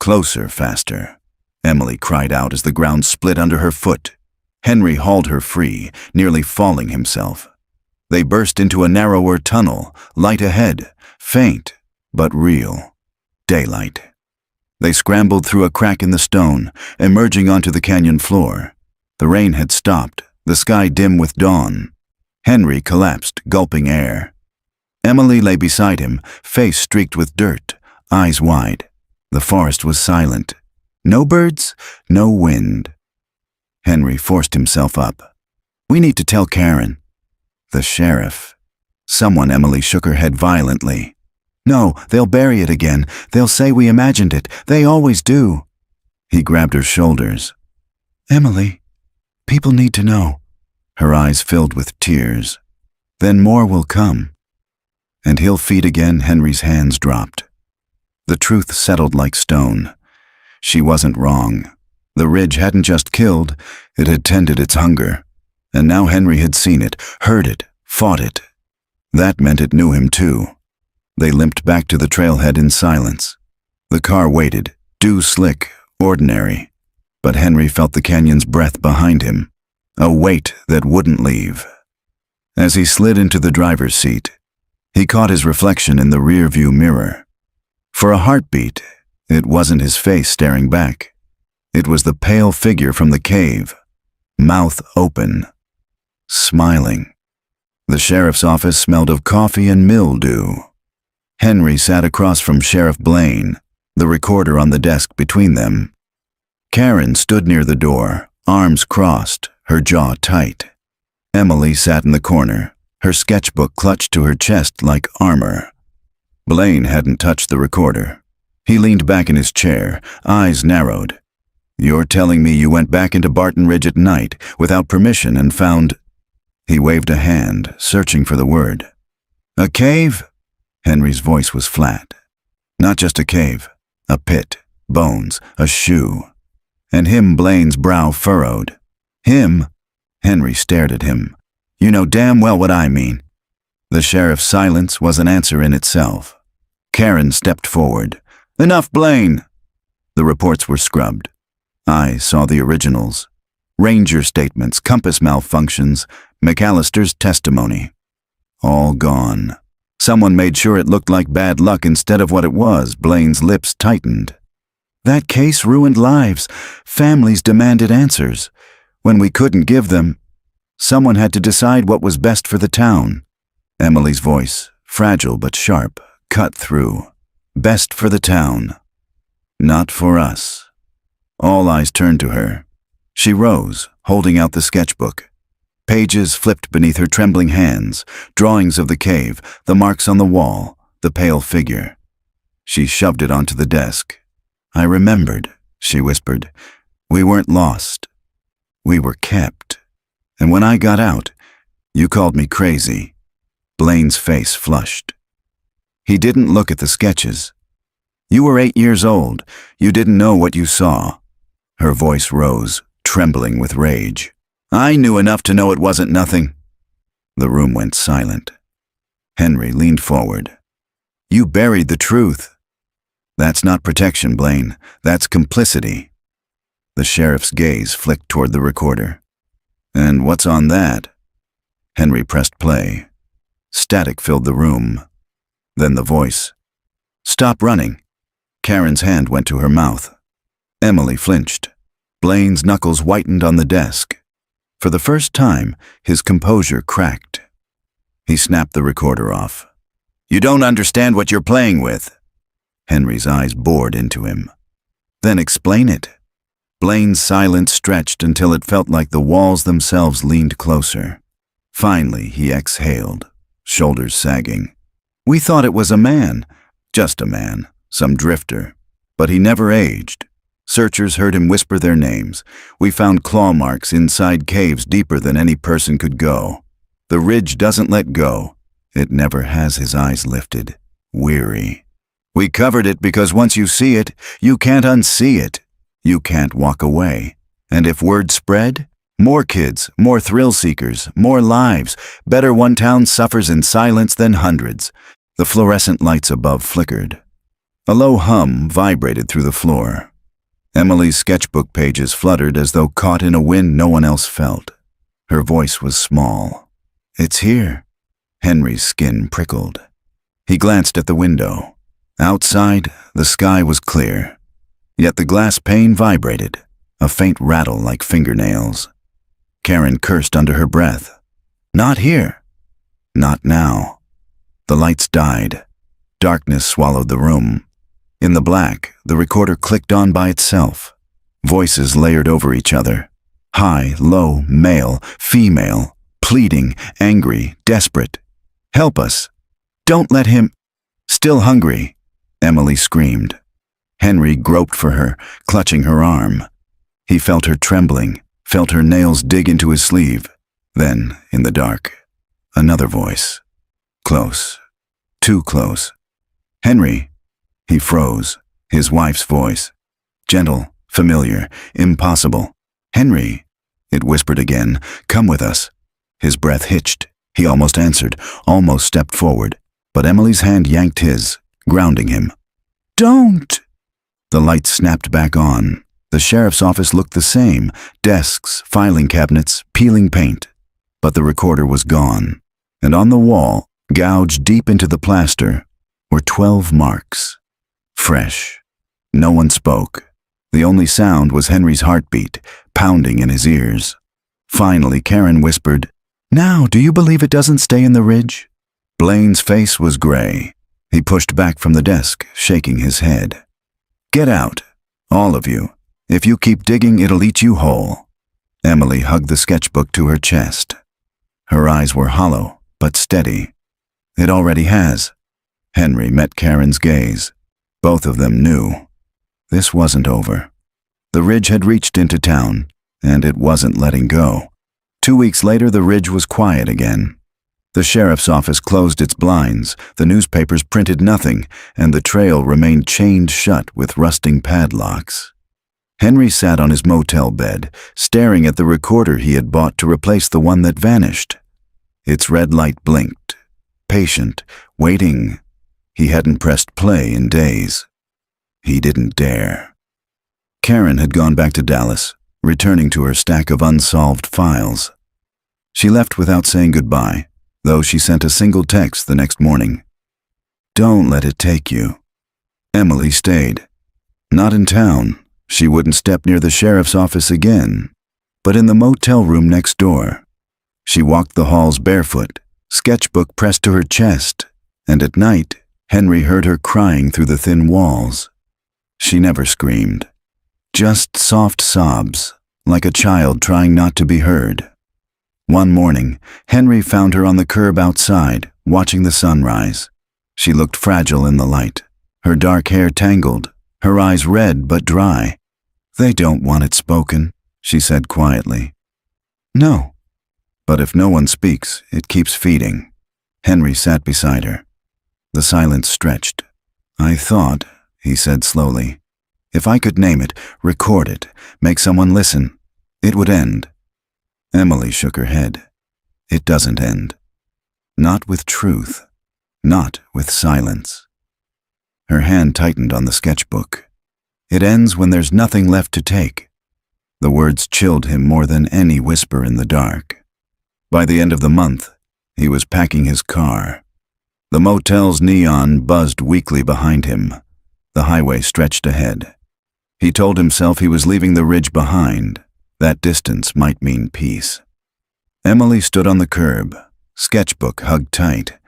Closer, faster. Emily cried out as the ground split under her foot. Henry hauled her free, nearly falling himself. They burst into a narrower tunnel, light ahead, faint, but real. Daylight. They scrambled through a crack in the stone, emerging onto the canyon floor. The rain had stopped, the sky dim with dawn. Henry collapsed, gulping air. Emily lay beside him, face streaked with dirt, eyes wide. The forest was silent. No birds, no wind. Henry forced himself up. "We need to tell Karen." "The sheriff." Someone. Emily shook her head violently. "No, they'll bury it again. They'll say we imagined it. They always do." He grabbed her shoulders. "Emily, people need to know." Her eyes filled with tears. "Then more will come." "And he'll feed again." Henry's hands dropped. The truth settled like stone. She wasn't wrong. The ridge hadn't just killed, it had tended its hunger. And now Henry had seen it, heard it, fought it. That meant it knew him too. They limped back to the trailhead in silence. The car waited, dew slick, ordinary. But Henry felt the canyon's breath behind him, a weight that wouldn't leave. As he slid into the driver's seat, he caught his reflection in the rearview mirror. For a heartbeat, it wasn't his face staring back. It was the pale figure from the cave, mouth open, smiling. The sheriff's office smelled of coffee and mildew. Henry sat across from Sheriff Blaine, the recorder on the desk between them. Karen stood near the door, arms crossed, her jaw tight. Emily sat in the corner, her sketchbook clutched to her chest like armor. Blaine hadn't touched the recorder. He leaned back in his chair, eyes narrowed. "You're telling me you went back into Barton Ridge at night, without permission, and found—" He waved a hand, searching for the word. "A cave?" Henry's voice was flat. "Not just a cave. A pit, bones, a shoe." And Blaine's brow furrowed. "Him?" Henry stared at him. "You know damn well what I mean." The sheriff's silence was an answer in itself. Karen stepped forward. "Enough, Blaine!" The reports were scrubbed. I saw the originals. Ranger statements, compass malfunctions, McAllister's testimony. All gone. Someone made sure it looked like bad luck instead of what it was. Blaine's lips tightened. "That case ruined lives. Families demanded answers. When we couldn't give them, someone had to decide what was best for the town." Emily's voice, fragile but sharp, cut through. "Best for the town. Not for us." All eyes turned to her. She rose, holding out the sketchbook. Pages flipped beneath her trembling hands, drawings of the cave, the marks on the wall, the pale figure. She shoved it onto the desk. "I remembered," she whispered. "We weren't lost. We were kept. And when I got out, you called me crazy." Blaine's face flushed. He didn't look at the sketches. "You were 8 years old. You didn't know what you saw." Her voice rose, trembling with rage. "I knew enough to know it wasn't nothing." The room went silent. Henry leaned forward. "You buried the truth." "That's not protection, Blaine. That's complicity." The sheriff's gaze flicked toward the recorder. "And what's on that?" Henry pressed play. Static filled the room. Then the voice. "Stop running." Karen's hand went to her mouth. Emily flinched. Blaine's knuckles whitened on the desk. For the first time, his composure cracked. He snapped the recorder off. "You don't understand what you're playing with." Henry's eyes bored into him. "Then explain it." Blaine's silence stretched until it felt like the walls themselves leaned closer. Finally, he exhaled, shoulders sagging. "We thought it was a man. Just a man, some drifter. But he never aged. Searchers heard him whisper their names. We found claw marks inside caves deeper than any person could go. The ridge doesn't let go. It never has." His eyes lifted, weary. "We covered it because once you see it, you can't unsee it. You can't walk away. And if word spread, more kids, more thrill seekers, more lives. Better one town suffers in silence than hundreds." The fluorescent lights above flickered. A low hum vibrated through the floor. Emily's sketchbook pages fluttered as though caught in a wind no one else felt. Her voice was small. "It's here." Henry's skin prickled. He glanced at the window. Outside, the sky was clear. Yet the glass pane vibrated, a faint rattle like fingernails. Karen cursed under her breath. "Not here." Not now. The lights died. Darkness swallowed the room. In the black, the recorder clicked on by itself. Voices layered over each other. High, low, male, female, pleading, angry, desperate. "Help us. Don't let him—" "Still hungry," Emily screamed. Henry groped for her, clutching her arm. He felt her trembling, felt her nails dig into his sleeve. Then, in the dark, another voice. Close. Too close. "Henry." He froze, his wife's voice. Gentle, familiar, impossible. "Henry," it whispered again, "come with us." His breath hitched. He almost answered, almost stepped forward. But Emily's hand yanked his, grounding him. "Don't!" The lights snapped back on. The sheriff's office looked the same. Desks, filing cabinets, peeling paint. But the recorder was gone. And on the wall, gouged deep into the plaster, were 12 marks. Fresh. No one spoke. The only sound was Henry's heartbeat, pounding in his ears. Finally, Karen whispered, "Now, do you believe it doesn't stay in the ridge?" Blaine's face was gray. He pushed back from the desk, shaking his head. "Get out, all of you. If you keep digging, it'll eat you whole." Emily hugged the sketchbook to her chest. Her eyes were hollow, but steady. "It already has." Henry met Karen's gaze. Both of them knew. This wasn't over. The ridge had reached into town, and it wasn't letting go. 2 weeks later, the ridge was quiet again. The sheriff's office closed its blinds, the newspapers printed nothing, and the trail remained chained shut with rusting padlocks. Henry sat on his motel bed, staring at the recorder he had bought to replace the one that vanished. Its red light blinked. Patient, waiting. He hadn't pressed play in days. He didn't dare. Karen had gone back to Dallas, returning to her stack of unsolved files. She left without saying goodbye, though she sent a single text the next morning. "Don't let it take you." Emily stayed. Not in town. She wouldn't step near the sheriff's office again, but in the motel room next door. She walked the halls barefoot, sketchbook pressed to her chest, and at night, Henry heard her crying through the thin walls. She never screamed. Just soft sobs, like a child trying not to be heard. One morning, Henry found her on the curb outside, watching the sunrise. She looked fragile in the light, her dark hair tangled, her eyes red but dry. "They don't want it spoken," she said quietly. "No." But if no one speaks, it keeps feeding. Henry sat beside her. The silence stretched. "I thought," he said slowly, "if I could name it, record it, make someone listen, it would end." Emily shook her head. "It doesn't end. Not with truth. Not with silence." Her hand tightened on the sketchbook. "It ends when there's nothing left to take." The words chilled him more than any whisper in the dark. By the end of the month, he was packing his car. The motel's neon buzzed weakly behind him. The highway stretched ahead. He told himself he was leaving the ridge behind. That distance might mean peace. Emily stood on the curb, sketchbook hugged tight.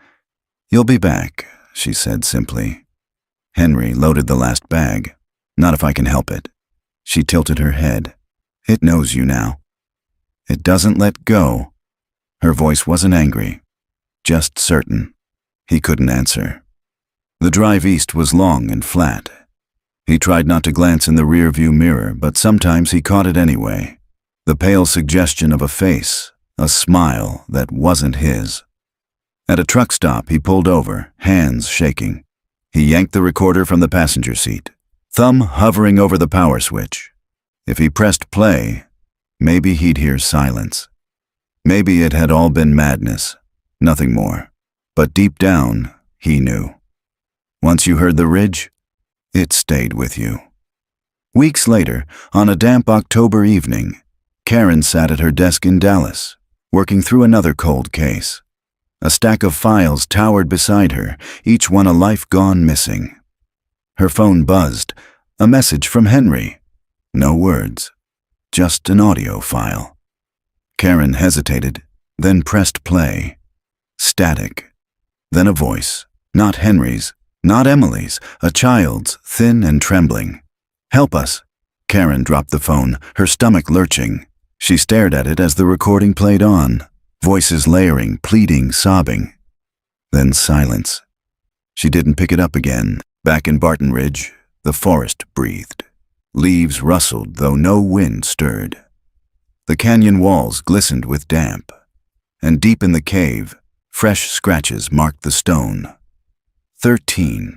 "You'll be back," she said simply. Henry loaded the last bag. "Not if I can help it." She tilted her head. "It knows you now. It doesn't let go." Her voice wasn't angry, just certain. He couldn't answer. The drive east was long and flat. He tried not to glance in the rearview mirror, but sometimes he caught it anyway. The pale suggestion of a face, a smile that wasn't his. At a truck stop, he pulled over, hands shaking. He yanked the recorder from the passenger seat, thumb hovering over the power switch. If he pressed play, maybe he'd hear silence. Maybe it had all been madness, nothing more. But deep down, he knew. Once you heard the ridge, it stayed with you. Weeks later, on a damp October evening, Karen sat at her desk in Dallas, working through another cold case. A stack of files towered beside her, each one a life gone missing. Her phone buzzed, a message from Henry. No words, just an audio file. Karen hesitated, then pressed play. Static. Then a voice, not Henry's, not Emily's, a child's, thin and trembling. "Help us." Karen dropped the phone, her stomach lurching. She stared at it as the recording played on, voices layering, pleading, sobbing. Then silence. She didn't pick it up again. Back in Barton Ridge, the forest breathed. Leaves rustled, though no wind stirred. The canyon walls glistened with damp, and deep in the cave, fresh scratches marked the stone. 13.